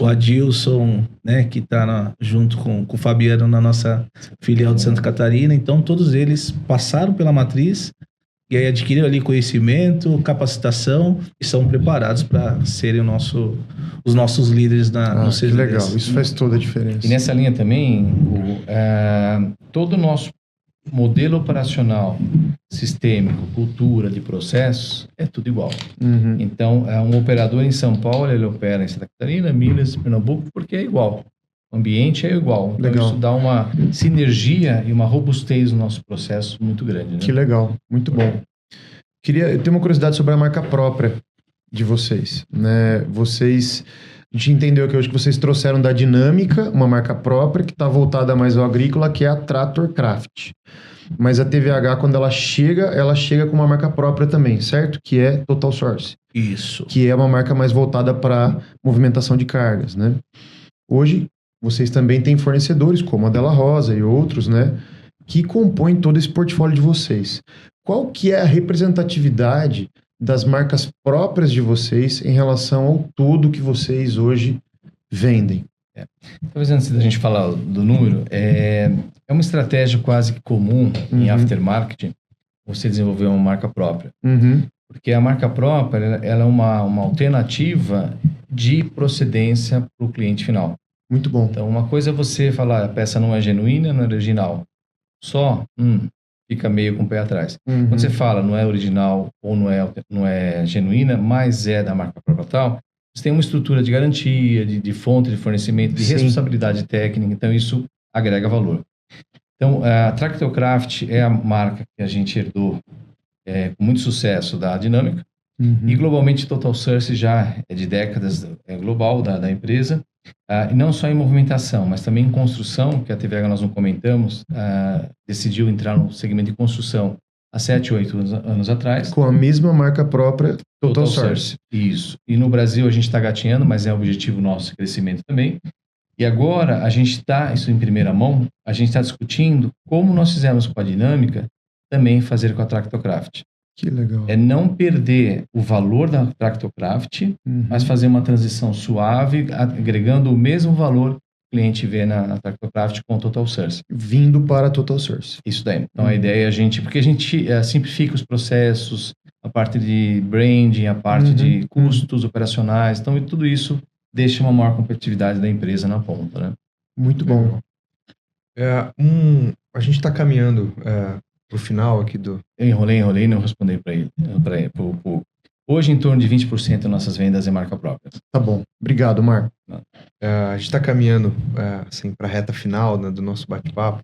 Adilson, né, que está junto com o Fabiano na nossa filial de Santa Catarina. Então, todos eles passaram pela matriz e aí adquiriram ali conhecimento, capacitação e são preparados para serem os nossos líderes no CDs. Que legal, isso faz toda a diferença. E nessa linha também, todo o nosso modelo operacional, sistêmico, cultura de processos, é tudo igual. Então, um operador em São Paulo, ele opera em Santa Catarina, Minas, Pernambuco, porque é igual. O ambiente é igual. Então, legal. Isso dá uma sinergia e uma robustez no nosso processo muito grande. Né? Que legal, muito bom. Eu tenho uma curiosidade sobre a marca própria de vocês. Né? A gente entendeu que hoje que vocês trouxeram da Dinâmica, uma marca própria que está voltada mais ao agrícola, que é a Trator Craft. Mas a TVH, quando ela chega com uma marca própria também, certo? Que é Total Source. Isso. Que é uma marca mais voltada para movimentação de cargas, né? Hoje, vocês também têm fornecedores, como a Della Rosa e outros, né? Que compõem todo esse portfólio de vocês. Qual que é a representatividade das marcas próprias de vocês em relação ao todo que vocês hoje vendem? Talvez antes da gente falar do número, é uma estratégia quase que comum em aftermarket você desenvolver uma marca própria. Porque a marca própria ela é uma alternativa de procedência para o cliente final. Muito bom. Então, uma coisa é você falar a peça não é genuína, não é original. Só, fica meio com o pé atrás. Quando você fala não é original ou não é genuína, mas é da marca própria tal, você tem uma estrutura de garantia, de fonte de fornecimento, de responsabilidade técnica, então isso agrega valor. Então, a Tractocraft é a marca que a gente herdou com muito sucesso da Dinâmica, e globalmente Total Source já é de décadas global da empresa, e não só em movimentação, mas também em construção, que a TVH nós não comentamos, decidiu entrar no segmento de construção há 7, 8 anos atrás. Com a mesma marca própria, Total Source. Isso. E no Brasil a gente está gatinhando, mas é objetivo nosso crescimento também. E agora a gente está, isso em primeira mão, a gente está discutindo como nós fizemos com a Dinâmica, também fazer com a Tractocraft. Que legal. É não perder o valor da Tractocraft, mas fazer uma transição suave, agregando o mesmo valor que o cliente vê na Tractocraft com o Total Source. Vindo para a Total Source. Isso daí. Então a ideia é porque a gente simplifica os processos, a parte de branding, a parte de custos operacionais, então tudo isso deixa uma maior competitividade da empresa na ponta, né? Muito bom. A gente está caminhando pro final aqui do... Eu enrolei e não respondi para ele. Hoje, em torno de 20% das nossas vendas é marca própria. Tá bom. Obrigado, Marco. A gente está caminhando assim, para a reta final, né, do nosso bate-papo.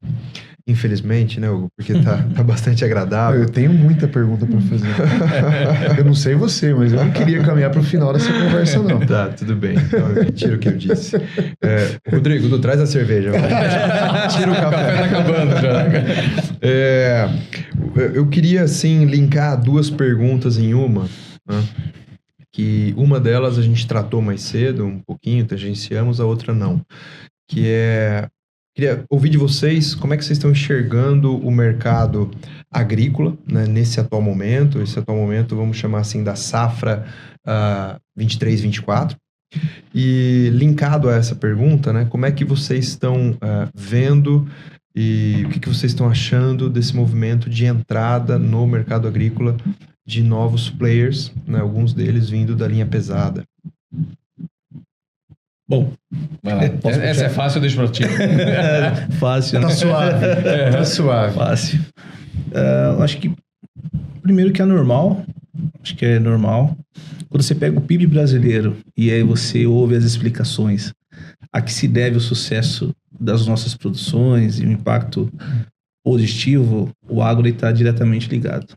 Infelizmente, né, Hugo? Porque tá bastante agradável. Eu tenho muita pergunta para fazer. Eu não sei você, mas eu não queria caminhar para o final dessa conversa, não. Tá, tudo bem. Então, eu retiro o que eu disse. Rodrigo, tu traz a cerveja. Tira o café. Tá acabando já. Eu queria, assim, linkar duas perguntas em uma, né? Que uma delas a gente tratou mais cedo, um pouquinho, tangenciamos, a outra não. Que é... Queria ouvir de vocês como é que vocês estão enxergando o mercado agrícola, né, nesse atual momento. Esse atual momento, vamos chamar assim, da safra 23-24. E linkado a essa pergunta, né, como é que vocês estão vendo e o que vocês estão achando desse movimento de entrada no mercado agrícola de novos players, né, alguns deles vindo da linha pesada? Bom, vai lá. Essa é fácil, eu deixo para ti. Fácil. Tá suave. Tá suave. Fácil. Acho que, primeiro que é normal. Acho que é normal. Quando você pega o PIB brasileiro e aí você ouve as explicações a que se deve o sucesso das nossas produções e o impacto positivo, o agro está diretamente ligado.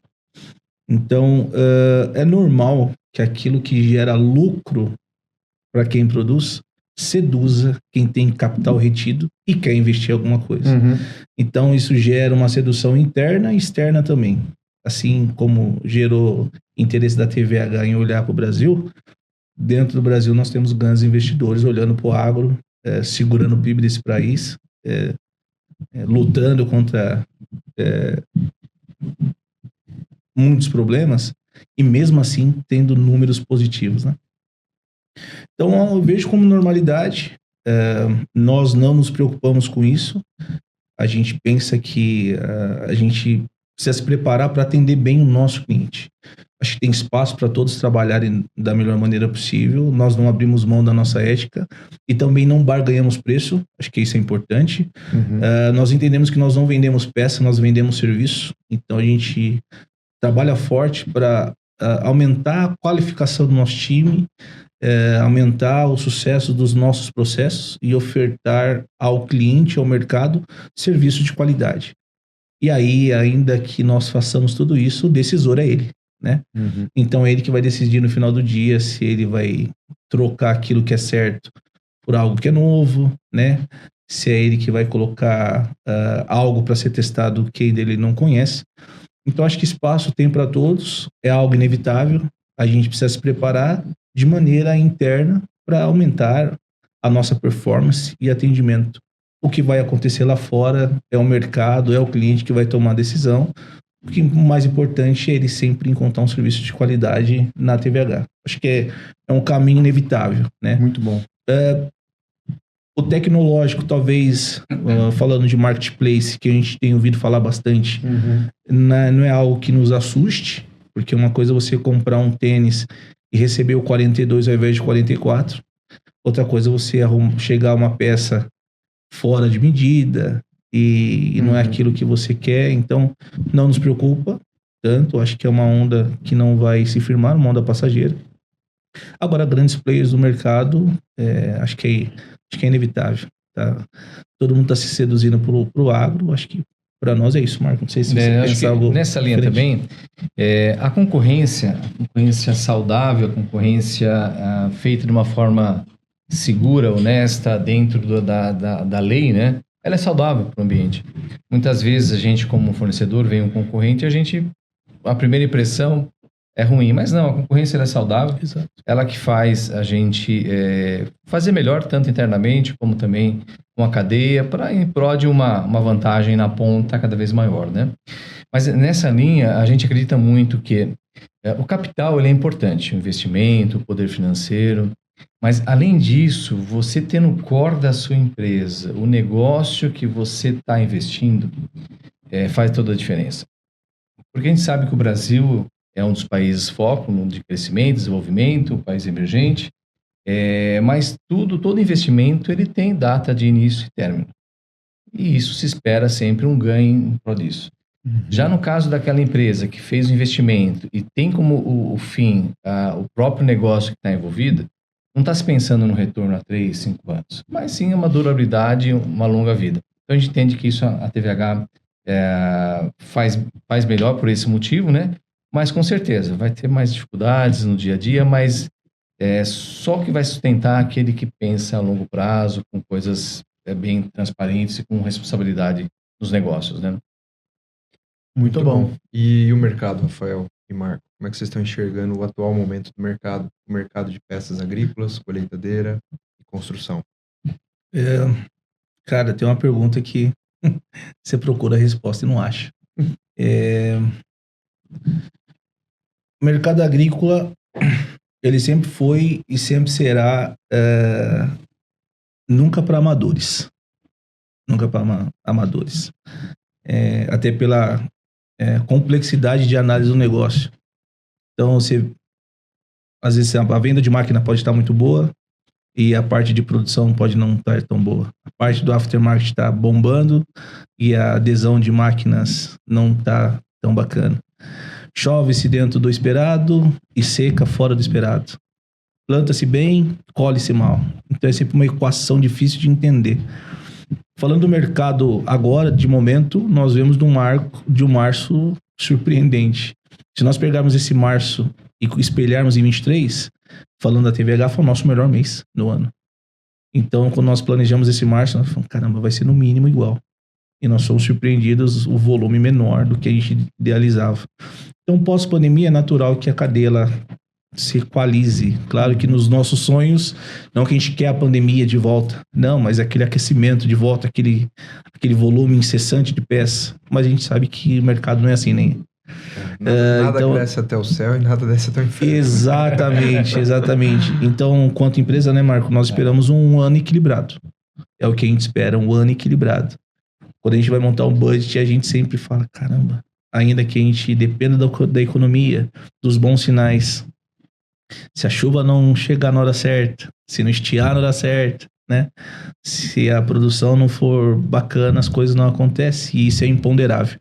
Então, é normal que aquilo que gera lucro para quem produz seduza quem tem capital retido e quer investir em alguma coisa. Então, isso gera uma sedução interna e externa também. Assim como gerou interesse da TVH em olhar para o Brasil, dentro do Brasil nós temos grandes investidores olhando para o agro, segurando o PIB desse país, lutando contra muitos problemas e mesmo assim tendo números positivos, né? Então eu vejo como normalidade, nós não nos preocupamos com isso, a gente pensa que a gente precisa se preparar para atender bem o nosso cliente. Acho que tem espaço para todos trabalharem da melhor maneira possível, nós não abrimos mão da nossa ética e também não barganhamos preço, acho que isso é importante. Nós entendemos que nós não vendemos peça, nós vendemos serviço, então a gente trabalha forte para aumentar a qualificação do nosso time, aumentar o sucesso dos nossos processos e ofertar ao cliente, ao mercado, serviço de qualidade. E aí, ainda que nós façamos tudo isso, o decisor é ele, né? Então é ele que vai decidir no final do dia se ele vai trocar aquilo que é certo por algo que é novo, né? se é ele que vai colocar algo para ser testado que ele não conhece. Então, acho que espaço tem para todos, é algo inevitável. A gente precisa se preparar de maneira interna para aumentar a nossa performance e atendimento. O que vai acontecer lá fora é o mercado, é o cliente que vai tomar a decisão. O que mais importante é ele sempre encontrar um serviço de qualidade na TVH. Acho que é um caminho inevitável, né? Muito bom. O tecnológico, talvez, falando de marketplace, que a gente tem ouvido falar bastante, não é algo que nos assuste, porque uma coisa é você comprar um tênis e receber o 42 ao invés de 44. Outra coisa é você chegar a uma peça fora de medida e não é aquilo que você quer. Então, não nos preocupa tanto. Acho que é uma onda que não vai se firmar, uma onda passageira. Agora, grandes players do mercado, acho que é inevitável. Tá? Todo mundo está se seduzindo pro agro. Acho que para nós é isso, Marco. Não sei se você pensa algo nessa linha diferente. também, a concorrência saudável, a concorrência feita de uma forma segura, honesta, dentro da lei, né? Ela é saudável para o ambiente. Muitas vezes a gente, como fornecedor, vem um concorrente e a primeira impressão é ruim, mas não, a concorrência ela é saudável. Exato. Ela que faz a gente fazer melhor, tanto internamente como também com a cadeia, em prol de uma vantagem na ponta cada vez maior, né? Mas nessa linha, a gente acredita muito que o capital ele é importante, o investimento, o poder financeiro, mas além disso, você ter no core da sua empresa o negócio que você está investindo faz toda a diferença. Porque a gente sabe que o Brasil é um dos países foco de crescimento, desenvolvimento, um país emergente, mas todo investimento ele tem data de início e término. E isso se espera sempre um ganho em prol disso. Já no caso daquela empresa que fez o investimento e tem como o fim o próprio negócio que está envolvido, não está se pensando no retorno a 3, 5 anos, mas sim uma durabilidade, uma longa vida. Então a gente entende que isso a TVH faz melhor por esse motivo, né? Mas com certeza vai ter mais dificuldades no dia a dia, mas só que vai sustentar aquele que pensa a longo prazo, com coisas bem transparentes e com responsabilidade nos negócios, né? Muito bom. E o mercado, Rafael e Marco? Como é que vocês estão enxergando o atual momento do mercado? O mercado de peças agrícolas, colheitadeira e construção. Cara, tem uma pergunta que você procura a resposta e não acha. O mercado agrícola, ele sempre foi e sempre será nunca para amadores. Nunca para amadores. Até pela complexidade de análise do negócio. Então, às vezes a venda de máquina pode estar muito boa e a parte de produção pode não estar tão boa. A parte do aftermarket está bombando e a adesão de máquinas não está tão bacana. Chove-se dentro do esperado e seca fora do esperado. Planta-se bem, colhe-se mal. Então é sempre uma equação difícil de entender. Falando do mercado agora, de momento, nós vemos de um março surpreendente. Se nós pegarmos esse março e espelharmos em 23, falando da TVH, foi o nosso melhor mês no ano. Então, quando nós planejamos esse março, nós falamos, caramba, vai ser no mínimo igual. E nós fomos surpreendidos o volume menor do que a gente idealizava. Então, pós-pandemia, é natural que a cadeia se equalize. Claro que nos nossos sonhos, não que a gente quer a pandemia de volta, não, mas aquele aquecimento de volta, aquele volume incessante de peças. Mas a gente sabe que o mercado não é assim, nem. Nada então, cresce até o céu e nada desce até o inferno. Exatamente. Então, quanto empresa, né, Marco, nós esperamos um ano equilibrado. É o que a gente espera, um ano equilibrado. Quando a gente vai montar um budget, a gente sempre fala, caramba, ainda que a gente dependa da economia, dos bons sinais, se a chuva não chegar na hora certa, se não estiar na hora certa, né? Se a produção não for bacana, as coisas não acontecem e isso é imponderável.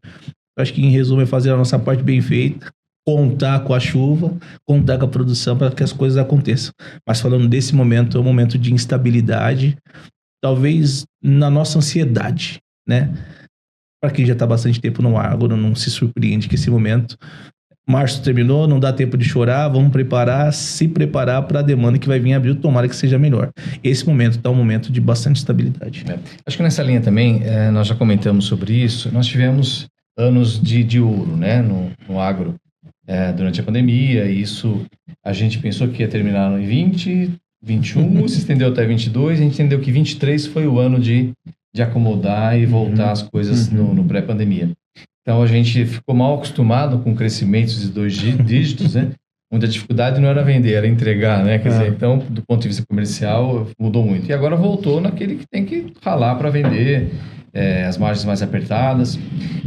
Eu acho que, em resumo, é fazer a nossa parte bem feita, contar com a chuva, contar com a produção para que as coisas aconteçam. Mas falando desse momento, é um momento de instabilidade, talvez na nossa ansiedade, né? Para quem já está bastante tempo no agro, não se surpreende que esse momento Março terminou, não dá tempo de chorar, vamos se preparar para a demanda que vai vir em abril, tomara que seja melhor. Esse momento está um momento de bastante estabilidade. Acho que nessa linha também, nós já comentamos sobre isso, nós tivemos anos de ouro, né, no agro, durante a pandemia, e isso a gente pensou que ia terminar em 20, 21, se estendeu até 22, a gente entendeu que 23 foi o ano de acomodar e voltar as coisas no pré-pandemia. Então, a gente ficou mal acostumado com crescimentos de 2 dígitos, né? Onde a dificuldade não era vender, era entregar, né? Quer dizer, então, do ponto de vista comercial, mudou muito. E agora voltou naquele que tem que ralar para vender, as margens mais apertadas.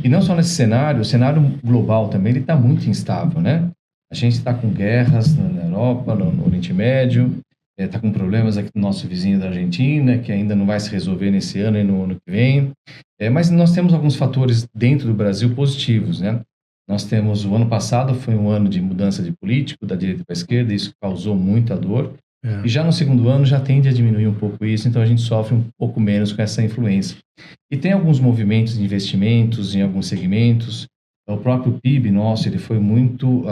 E não só nesse cenário, o cenário global também, ele está muito instável, né? A gente está com guerras na Europa, no Oriente Médio, está com problemas aqui no nosso vizinho da Argentina, que ainda não vai se resolver nesse ano e no ano que vem. Mas nós temos alguns fatores dentro do Brasil positivos, né? Nós temos, o ano passado foi um ano de mudança de político, da direita para a esquerda, isso causou muita dor. E já no segundo ano já tende a diminuir um pouco isso, então a gente sofre um pouco menos com essa influência. E tem alguns movimentos de investimentos em alguns segmentos. O próprio PIB nosso, ele foi muito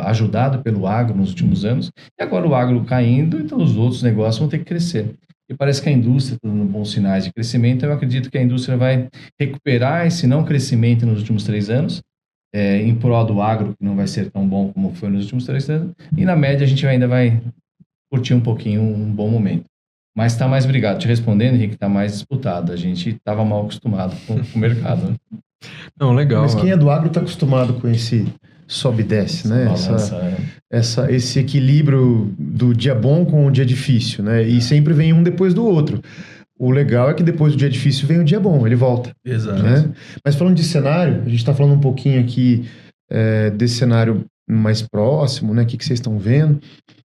ajudado pelo agro nos últimos anos, e agora o agro caindo, então os outros negócios vão ter que crescer. E parece que a indústria está dando bons sinais de crescimento. Eu acredito que a indústria vai recuperar esse não crescimento nos últimos 3 anos, em prol do agro, que não vai ser tão bom como foi nos últimos 3 anos, e na média a gente ainda vai curtir um pouquinho um bom momento. Mas está mais brigado. Te respondendo, Henrique, está mais disputado. A gente estava mal acostumado com o mercado, né? Não, legal. Mas quem é do agro está acostumado com esse sobe e desce, né? Esse equilíbrio do dia bom com o dia difícil, né? E sempre vem um depois do outro. O legal é que depois do dia difícil vem o dia bom, ele volta. Exato. Né? Mas falando de cenário, a gente está falando um pouquinho aqui desse cenário mais próximo, né? O que vocês estão vendo?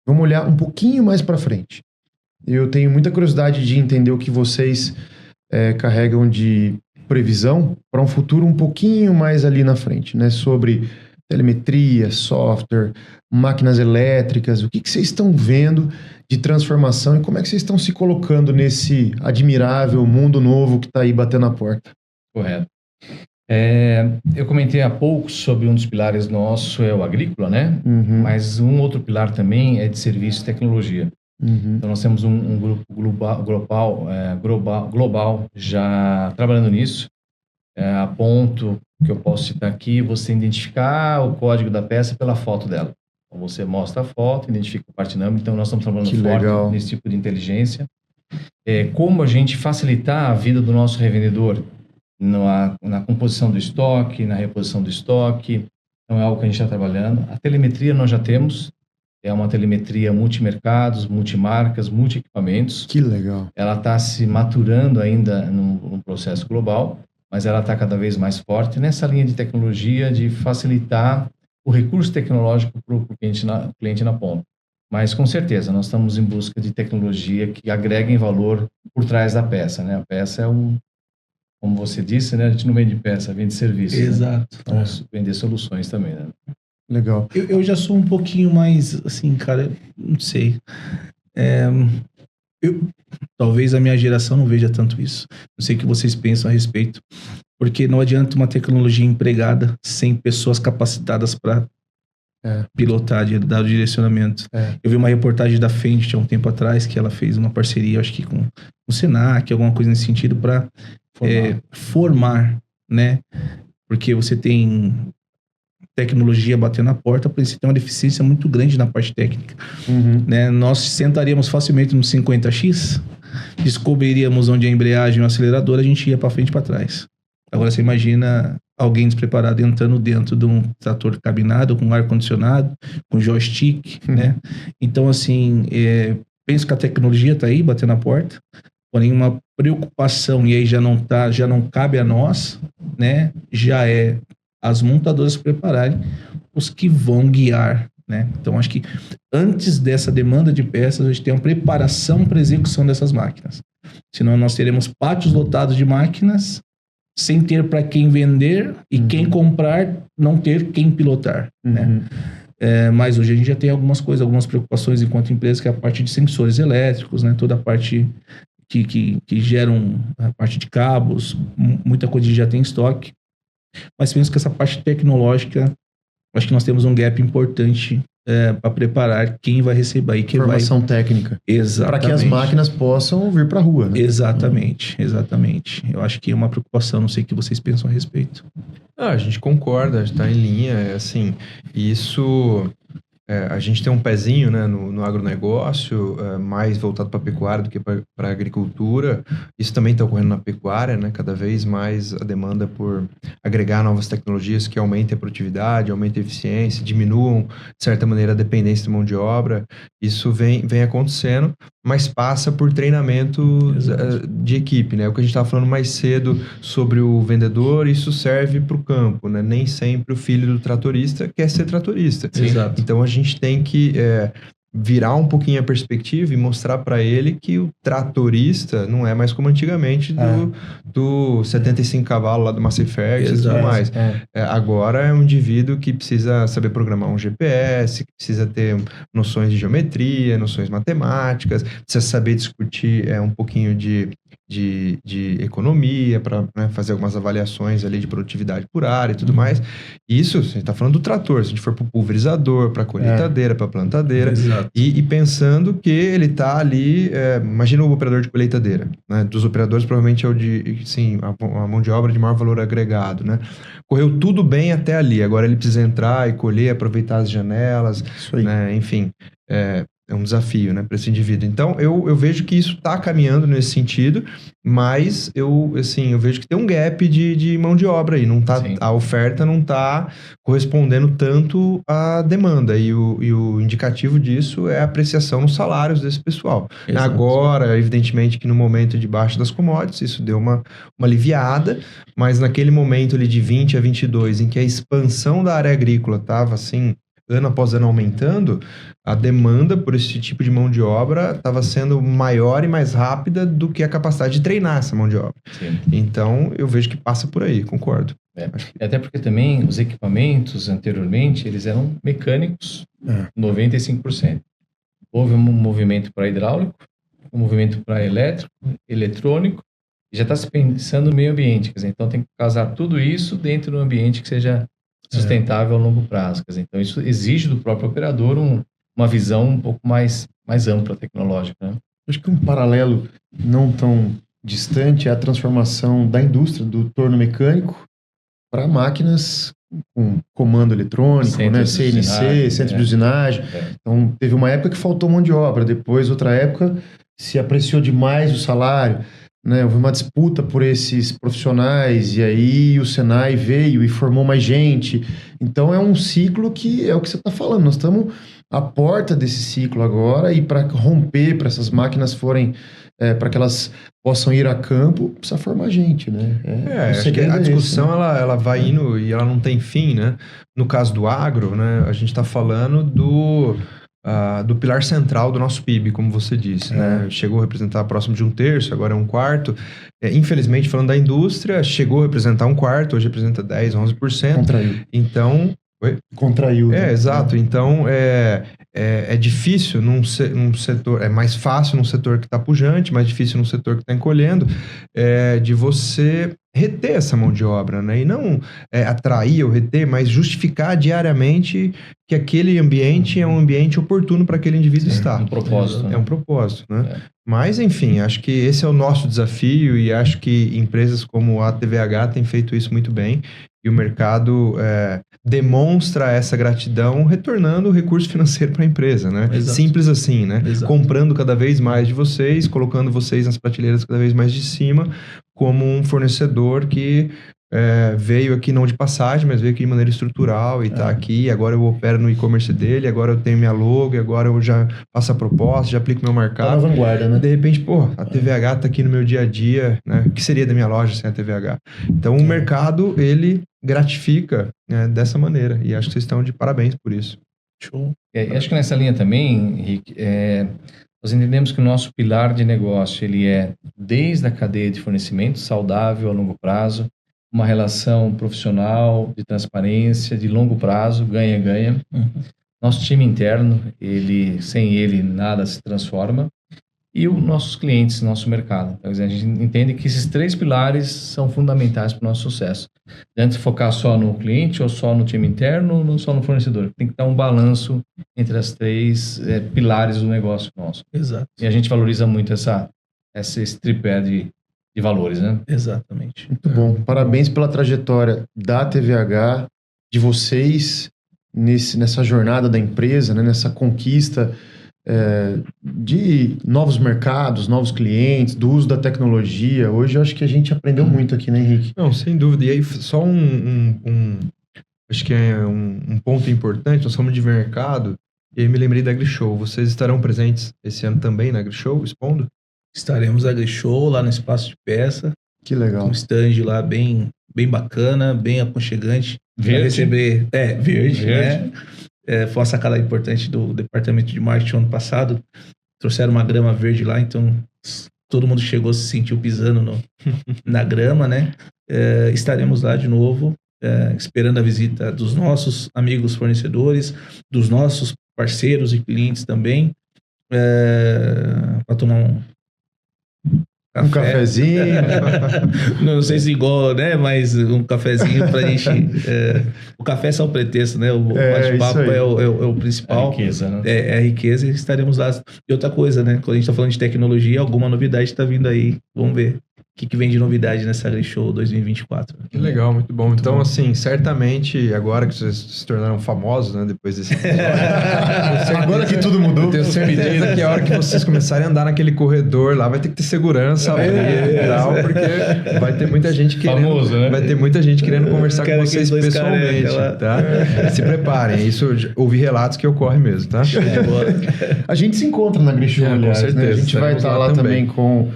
Vamos olhar um pouquinho mais para frente. Eu tenho muita curiosidade de entender o que vocês carregam de previsão para um futuro um pouquinho mais ali na frente, né? Sobre telemetria, software, máquinas elétricas, o que vocês estão vendo de transformação e como é que vocês estão se colocando nesse admirável mundo novo que está aí batendo a porta? Correto. Eu comentei há pouco sobre um dos pilares nosso, é o agrícola, né? Mas um outro pilar também é de serviço e tecnologia. Então, nós temos um grupo global já trabalhando nisso, a ponto que eu posso citar aqui, você identificar o código da peça pela foto dela. Então, você mostra a foto, identifica o part number. Então, nós estamos trabalhando forte nesse tipo de inteligência. Como a gente facilitar a vida do nosso revendedor na composição do estoque, na reposição do estoque. Então, é algo que a gente está trabalhando. A telemetria nós já temos. É uma telemetria multimercados, multimarcas, multi-equipamentos. Que legal. Ela está se maturando ainda num processo global, mas ela está cada vez mais forte nessa linha de tecnologia de facilitar o recurso tecnológico para o cliente na ponta. Mas, com certeza, nós estamos em busca de tecnologia que agreguem valor por trás da peça, né? A peça como você disse, né? A gente não vende peça, vende serviço. Exato. Né? Vamos vender soluções também, né? Legal. Eu já sou um pouquinho mais, assim, cara, não sei. Talvez a minha geração não veja tanto isso. Não sei o que vocês pensam a respeito. Porque não adianta uma tecnologia empregada sem pessoas capacitadas para pilotar, dar o direcionamento. Eu vi uma reportagem da Fendt há um tempo atrás, que ela fez uma parceria, acho que com o Senac, alguma coisa nesse sentido, para formar, né? Porque você tem tecnologia batendo na porta, para você ter uma deficiência muito grande na parte técnica. Né? Nós sentaríamos facilmente no 50X, descobriríamos onde é a embreagem e o acelerador, a gente ia para frente e para trás. Agora você imagina alguém despreparado entrando dentro de um trator cabinado, com ar-condicionado, com joystick, né? Então, assim, penso que a tecnologia está aí, batendo na porta, porém uma preocupação, e aí já não cabe a nós, né? Já as montadoras prepararem os que vão guiar, né? Então, acho que antes dessa demanda de peças, a gente tem uma preparação para execução dessas máquinas. Senão, nós teremos pátios lotados de máquinas sem ter para quem vender e quem comprar não ter quem pilotar, né? Mas hoje a gente já tem algumas preocupações enquanto empresa, que é a parte de sensores elétricos, né? Toda a parte que geram a parte de cabos, muita coisa já tem em estoque. Mas penso que essa parte tecnológica Acho que nós temos um gap importante para preparar quem vai receber aí, quem Formação técnica. Exatamente. Para que as máquinas possam vir para a rua, né? Exatamente. Eu acho que é uma preocupação, não sei o que vocês pensam a respeito. A gente concorda, está em linha, assim, isso... a gente tem um pezinho, né, no agronegócio, mais voltado para a pecuária do que para a agricultura. Isso também está ocorrendo na pecuária, né? Cada vez mais a demanda por agregar novas tecnologias que aumentem a produtividade, aumentem a eficiência, diminuam, de certa maneira, a dependência de mão de obra. Isso vem acontecendo, mas passa por treinamento de equipe, né? O que a gente estava falando mais cedo sobre o vendedor, isso serve para o campo, né? Nem sempre o filho do tratorista quer ser tratorista. Exato. Então a gente tem que virar um pouquinho a perspectiva e mostrar para ele que o tratorista não é mais como antigamente do 75 cavalos lá do Massey Ferguson e tudo mais. Agora é um indivíduo que precisa saber programar um GPS, que precisa ter noções de geometria, noções matemáticas, precisa saber discutir um pouquinho de economia para fazer algumas avaliações ali de produtividade por área e tudo mais. Isso, a gente está falando do trator. Se a gente for para o pulverizador, para a colheitadeira, para a plantadeira, e pensando que ele está ali, imagina o operador de colheitadeira, né? Dos operadores provavelmente é a mão de obra de maior valor agregado, né? Correu tudo bem até ali, agora ele precisa entrar e colher, aproveitar as janelas, né? Enfim, é um desafio, né, para esse indivíduo. Então, eu vejo que isso está caminhando nesse sentido, mas eu vejo que tem um gap de mão de obra aí. Não tá, a oferta não está correspondendo tanto à demanda. E o indicativo disso é a apreciação nos salários desse pessoal. Exato. Agora, evidentemente que no momento de baixa das commodities, isso deu uma aliviada, mas naquele momento ali de 20 a 22, em que a expansão da área agrícola estava assim, ano após ano aumentando, a demanda por esse tipo de mão de obra estava sendo maior e mais rápida do que a capacidade de treinar essa mão de obra. Sim. Então, eu vejo que passa por aí, concordo. Até porque também os equipamentos, anteriormente, eles eram mecânicos, 95%. Houve um movimento para hidráulico, um movimento para elétrico, eletrônico, e já está se pensando no meio ambiente. Quer dizer, então, tem que casar tudo isso dentro de um ambiente que seja sustentável a longo prazo. Quer dizer, então, isso exige do próprio operador uma visão um pouco mais ampla tecnológica, né? Acho que um paralelo não tão distante é a transformação da indústria do torno mecânico para máquinas com comando eletrônico, né? CNC, centro de usinagem. Então, teve uma época que faltou mão de obra, depois, outra época, se apreciou demais o salário, né? Houve uma disputa por esses profissionais e aí o Senai veio e formou mais gente. Então é um ciclo que é o que você está falando. Nós estamos à porta desse ciclo agora e para romper, para essas máquinas forem, para que elas possam ir a campo, precisa formar gente, né? Acho que a discussão ela vai indo e ela não tem fim, né? No caso do agro, né? A gente está falando do pilar central do nosso PIB, como você disse, né? Chegou a representar próximo de 1/3, agora é 1/4. Infelizmente, falando da indústria, chegou a representar 1/4, hoje representa 10, 11%. Contraiu. Então... Contraiu. Né? Exato. Então, é difícil num setor... É mais fácil num setor que está pujante, mais difícil num setor que está encolhendo, de você reter essa mão de obra, né? E não atrair ou reter, mas justificar diariamente que aquele ambiente é um ambiente oportuno para aquele indivíduo estar. Um propósito. É um propósito, né? Mas, enfim, acho que esse é o nosso desafio e acho que empresas como a TVH têm feito isso muito bem e o mercado demonstra essa gratidão retornando o recurso financeiro para a empresa, né? Exato. Simples assim, né? Exato. Comprando cada vez mais de vocês, colocando vocês nas prateleiras cada vez mais de cima, como um fornecedor que veio aqui não de passagem, mas veio aqui de maneira estrutural e está aqui, agora eu opero no e-commerce dele, agora eu tenho minha logo, e agora eu já faço a proposta, já aplico meu mercado. Tá na vanguarda, né? De repente, a TVH está aqui no meu dia a dia, né? O que seria da minha loja sem a TVH? Então, o mercado, ele gratifica dessa maneira, e acho que vocês estão de parabéns por isso. Show. Acho que nessa linha também, Henrique, nós entendemos que o nosso pilar de negócio, ele é desde a cadeia de fornecimento, saudável a longo prazo, uma relação profissional, de transparência, de longo prazo, ganha-ganha. Nosso time interno, sem ele nada se transforma. e os nossos clientes, nosso mercado. Quer dizer, a gente entende que esses 3 pilares são fundamentais para o nosso sucesso. Antes de focar só no cliente, ou só no time interno, ou só no fornecedor. Tem que dar um balanço entre as 3 pilares do negócio nosso. Exato. E a gente valoriza muito esse tripé de valores, né? Exatamente. Muito bom. Parabéns pela trajetória da TVH, de vocês, nessa jornada da empresa, né? Nessa conquista de novos mercados, novos clientes, do uso da tecnologia. Hoje eu acho que a gente aprendeu muito aqui, né, Henrique? Não, sem dúvida. E aí, só acho que é um ponto importante, nós falamos de mercado, e aí me lembrei da AgriShow. Vocês estarão presentes esse ano também na AgriShow, expondo? Estaremos na AgriShow, lá no Espaço de Peça. Que legal. Um stand lá bem bacana, bem aconchegante. Verde. Receber, verde, né? Foi uma sacada importante do departamento de marketing ano passado. Trouxeram uma grama verde lá, então todo mundo chegou, se sentiu pisando na grama, né? Estaremos lá de novo, esperando a visita dos nossos amigos fornecedores, dos nossos parceiros e clientes também, para tomar um cafezinho. Não sei se igual, né? Mas um cafezinho pra gente. O café é só o pretexto, né? O bate-papo é o principal. É a riqueza, né? É a riqueza e estaremos lá. E outra coisa, né? Quando a gente tá falando de tecnologia, alguma novidade tá vindo aí. Vamos ver o que vem de novidade nessa AgriShow 2024. Que legal, muito bom. Então, assim, certamente, agora que vocês se tornaram famosos, né? Depois desse episódio, agora que tudo mudou. Eu tenho certeza que a hora que vocês começarem a andar naquele corredor lá, vai ter que ter segurança e tal, porque vai ter muita gente querendo... Famoso, né? Vai ter muita gente querendo conversar com vocês pessoalmente, tá? Se preparem. Isso, ouvi relatos que ocorre mesmo, tá? A gente se encontra na AgriShow, com aliás, certeza. né? A gente vai estar lá também com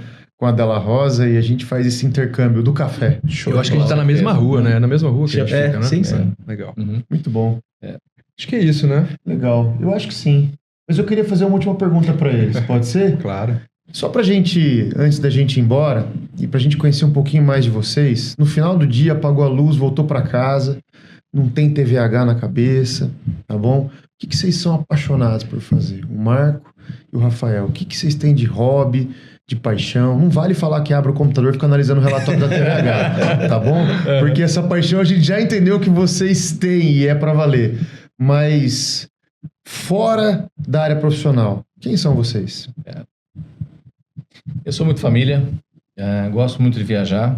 a Della Rosa e a gente faz esse intercâmbio do café. Eu acho que a gente tá na mesma rua, né? Na mesma rua que a gente fica, né? Sim. Legal. Muito bom. Acho que é isso, né? Legal. Eu acho que sim. Mas eu queria fazer uma última pergunta para eles. Pode ser? Claro. Só pra gente, antes da gente ir embora, e pra gente conhecer um pouquinho mais de vocês, no final do dia apagou a luz, voltou pra casa, não tem TVH na cabeça, tá bom? O que vocês são apaixonados por fazer? O Marco e o Rafael. O que vocês têm de hobby, de paixão? Não vale falar que abre o computador e fica analisando o relatório da TVH, tá bom? Porque essa paixão a gente já entendeu que vocês têm e é pra valer. Mas fora da área profissional, quem são vocês? Eu sou muito família, gosto muito de viajar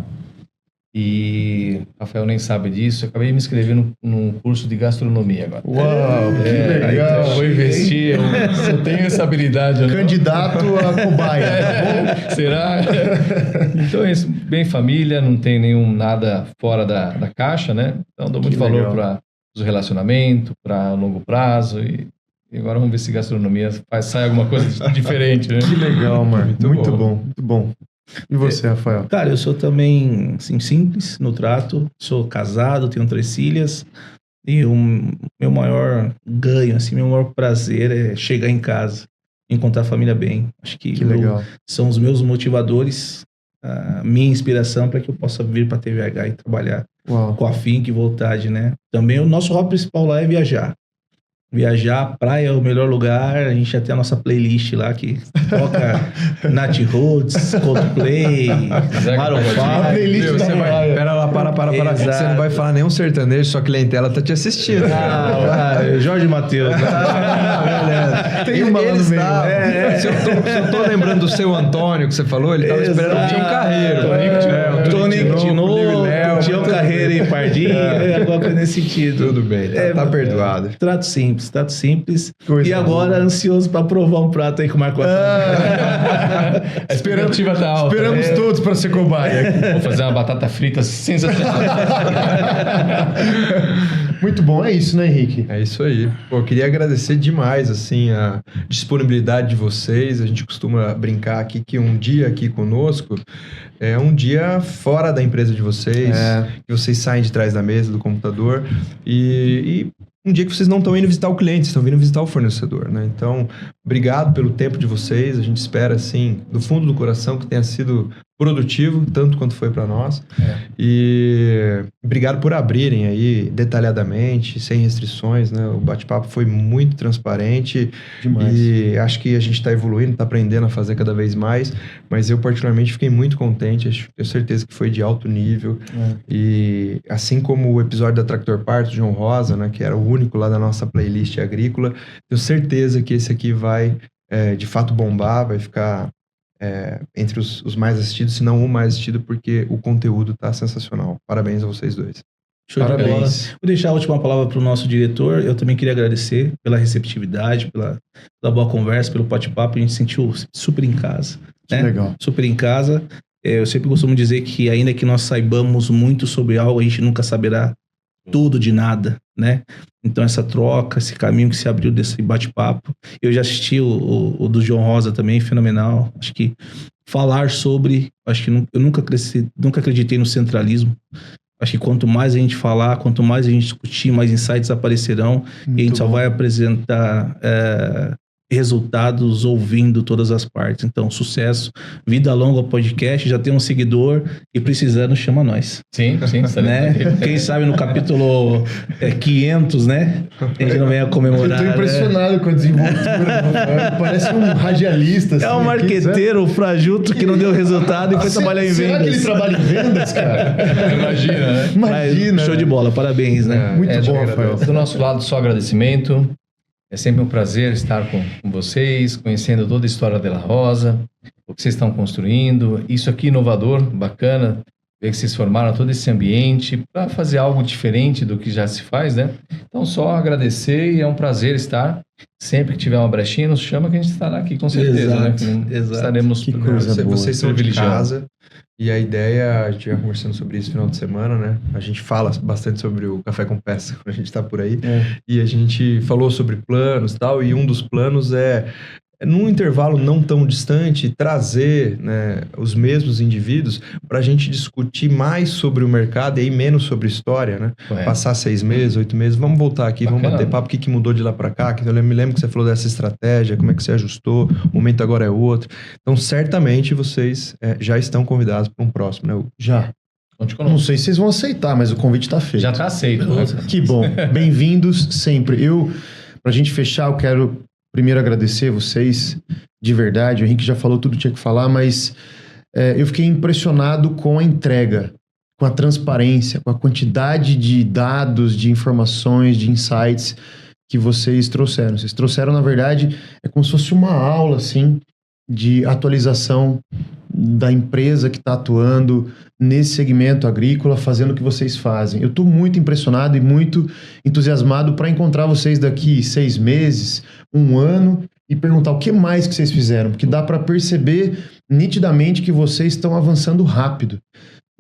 e Rafael nem sabe disso. Eu acabei me inscrevendo num curso de gastronomia agora. Uau, que legal! Então eu vou investir, eu tenho essa habilidade. Candidato a cobaia, tá bom? Será? Então é isso, bem família, não tem nada fora da caixa, né? Então dou muito valor para os relacionamentos, para longo prazo e agora vamos ver se gastronomia sai alguma coisa diferente, né? Que legal, mano. Muito bom, muito bom. E você, Rafael? Cara, eu sou também assim, simples no trato. Sou casado, tenho 3 filhas. E o meu maior ganho, assim, meu maior prazer é chegar em casa, encontrar a família bem. Acho que legal. São os meus motivadores, a minha inspiração para que eu possa vir para a TVH e trabalhar com afinco e vontade, né? Também o nosso hobby principal lá é viajar. Viajar, praia é o melhor lugar. A gente já tem a nossa playlist lá que toca Nat Roots, Coldplay, Maroon 5. Você vai... Pera lá, para. Exato. Você não vai falar nenhum sertanejo, sua clientela tá te assistindo. Jorge Mateus. Beleza. Tem uma lá no meio. Se eu tô lembrando do seu Antônio que você falou, ele tava esperando o Tião Carreiro. Tonico Tinoco, Tião Carreiro e Pardinho. Alguma coisa nesse sentido. Tudo bem, tá perdoado. Trato simples. Coisa e agora, ansioso para provar um prato aí com o Marco Antônio. A expectativa tá alta. Esperamos todos para ser cobaia. Vou fazer uma batata frita sensacional. Muito bom, é isso, né, Henrique? É isso aí. Pô, eu queria agradecer demais, assim, a disponibilidade de vocês. A gente costuma brincar aqui que um dia aqui conosco é um dia fora da empresa de vocês, que vocês saem de trás da mesa, do computador, e um dia que vocês não estão indo visitar o cliente, estão vindo visitar o fornecedor, né? Então, obrigado pelo tempo de vocês. A gente espera, assim, do fundo do coração, que tenha sido produtivo, tanto quanto foi para nós. E obrigado por abrirem aí detalhadamente, sem restrições, né? O bate-papo foi muito transparente. Demais. E acho que a gente está evoluindo, está aprendendo a fazer cada vez mais. Mas eu, particularmente, fiquei muito contente. Tenho certeza que foi de alto nível. E assim como o episódio da Tractor Parts, do João Rosa, né? Que era o único lá da nossa playlist agrícola, tenho certeza que esse aqui vai, de fato, bombar, vai ficar... entre os mais assistidos, se não o mais assistido, porque o conteúdo tá sensacional. Parabéns a vocês dois. Show de bola. Vou deixar a última palavra para o nosso diretor. Eu também queria agradecer pela receptividade, pela boa conversa, pelo bate-papo. A gente se sentiu super em casa. Que legal. Super em casa. Eu sempre costumo dizer que ainda que nós saibamos muito sobre algo, a gente nunca saberá tudo de nada, né? Então essa troca, esse caminho que se abriu desse bate-papo. Eu já assisti o do João Rosa também, fenomenal. Acho que falar sobre... Acho que eu nunca acreditei no centralismo. Acho que quanto mais a gente falar, quanto mais a gente discutir, mais insights aparecerão. Muito e a gente só vai apresentar resultados ouvindo todas as partes. Então, sucesso, vida longa ao podcast, já tem um seguidor e precisando, chama nós. Sim. Né? Quem sabe no capítulo 500, né? A gente não venha comemorar. Eu tô impressionado com a desenvoltura. Parece um radialista. É um marqueteiro frajuto que não deu resultado e foi trabalhar em vendas. Será que ele trabalha em vendas, cara? Imagina, né? Imagina. Show de bola, parabéns, né? Muito bom, Rafael. Do nosso lado, só agradecimento. É sempre um prazer estar com vocês, conhecendo toda a história da La Rosa, o que vocês estão construindo. Isso aqui inovador, bacana, ver que vocês formaram todo esse ambiente para fazer algo diferente do que já se faz, né? Então, só agradecer e é um prazer estar. Sempre que tiver uma brechinha, nos chama que a gente estará aqui, com certeza. Exato, né? exato. Estaremos... Que coisa boa. Vocês são de casa. E a ideia, a gente ia conversando sobre isso no final de semana, né? A gente fala bastante sobre o Café com Peça quando a gente tá por aí. E a gente falou sobre planos e tal, e um dos planos é num intervalo não tão distante, trazer, né, os mesmos indivíduos para a gente discutir mais sobre o mercado e aí menos sobre história, né? Passar 6 meses, 8 meses, vamos voltar aqui, vamos bater papo, o que mudou de lá para cá, que eu me lembro que você falou dessa estratégia, como é que você ajustou, o momento agora é outro. Então, certamente vocês já estão convidados para um próximo, né? Já. Não sei se vocês vão aceitar, mas o convite está feito. Já está aceito. Que bom. Bem-vindos sempre. Pra gente fechar, eu quero primeiro agradecer vocês, de verdade. O Henrique já falou tudo que tinha que falar, mas eu fiquei impressionado com a entrega, com a transparência, com a quantidade de dados, de informações, de insights que vocês trouxeram. Vocês trouxeram, na verdade, é como se fosse uma aula, assim, de atualização da empresa que está atuando nesse segmento agrícola, fazendo o que vocês fazem. Eu estou muito impressionado e muito entusiasmado para encontrar vocês daqui 6 meses, 1 ano, e perguntar o que mais que vocês fizeram, porque dá para perceber nitidamente que vocês estão avançando rápido,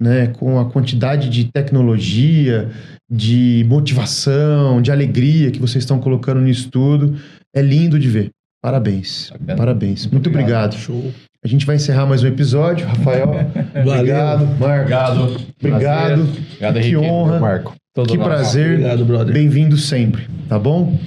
né? Com a quantidade de tecnologia, de motivação, de alegria que vocês estão colocando nisso tudo. É lindo de ver. Parabéns. Parabéns. Muito obrigado. Show. A gente vai encerrar mais um episódio. Rafael, obrigado. Marco, obrigado. Obrigado, que Henrique. honra. Marco. Que prazer. Obrigado, brother. Bem-vindo sempre, tá bom?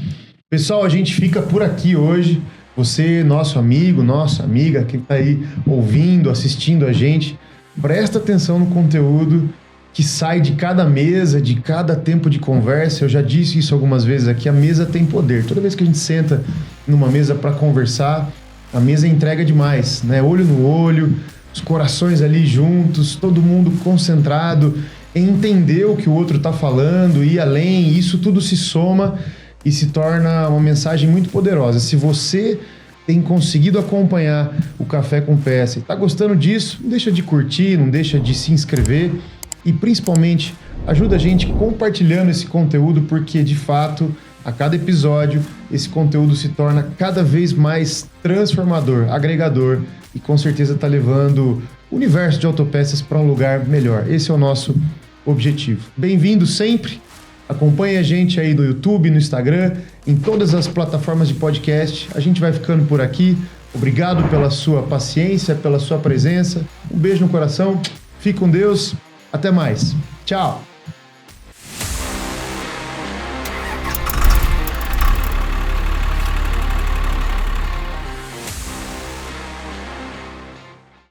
Pessoal, a gente fica por aqui hoje. Você, nosso amigo, nossa amiga, que está aí ouvindo, assistindo a gente, presta atenção no conteúdo que sai de cada mesa, de cada tempo de conversa. Eu já disse isso algumas vezes aqui, a mesa tem poder. Toda vez que a gente senta numa mesa para conversar, a mesa entrega demais, né? Olho no olho, os corações ali juntos, todo mundo concentrado em entender o que o outro está falando, ir além, isso tudo se soma e se torna uma mensagem muito poderosa. Se você tem conseguido acompanhar o Café com Peça e está gostando disso, não deixa de curtir, não deixa de se inscrever e principalmente ajuda a gente compartilhando esse conteúdo, porque de fato a cada episódio esse conteúdo se torna cada vez mais transformador, agregador e com certeza está levando o universo de autopeças para um lugar melhor. Esse é o nosso objetivo. Bem-vindo sempre. Acompanhe a gente aí no YouTube, no Instagram, em todas as plataformas de podcast. A gente vai ficando por aqui. Obrigado pela sua paciência, pela sua presença. Um beijo no coração. Fique com Deus. Até mais. Tchau.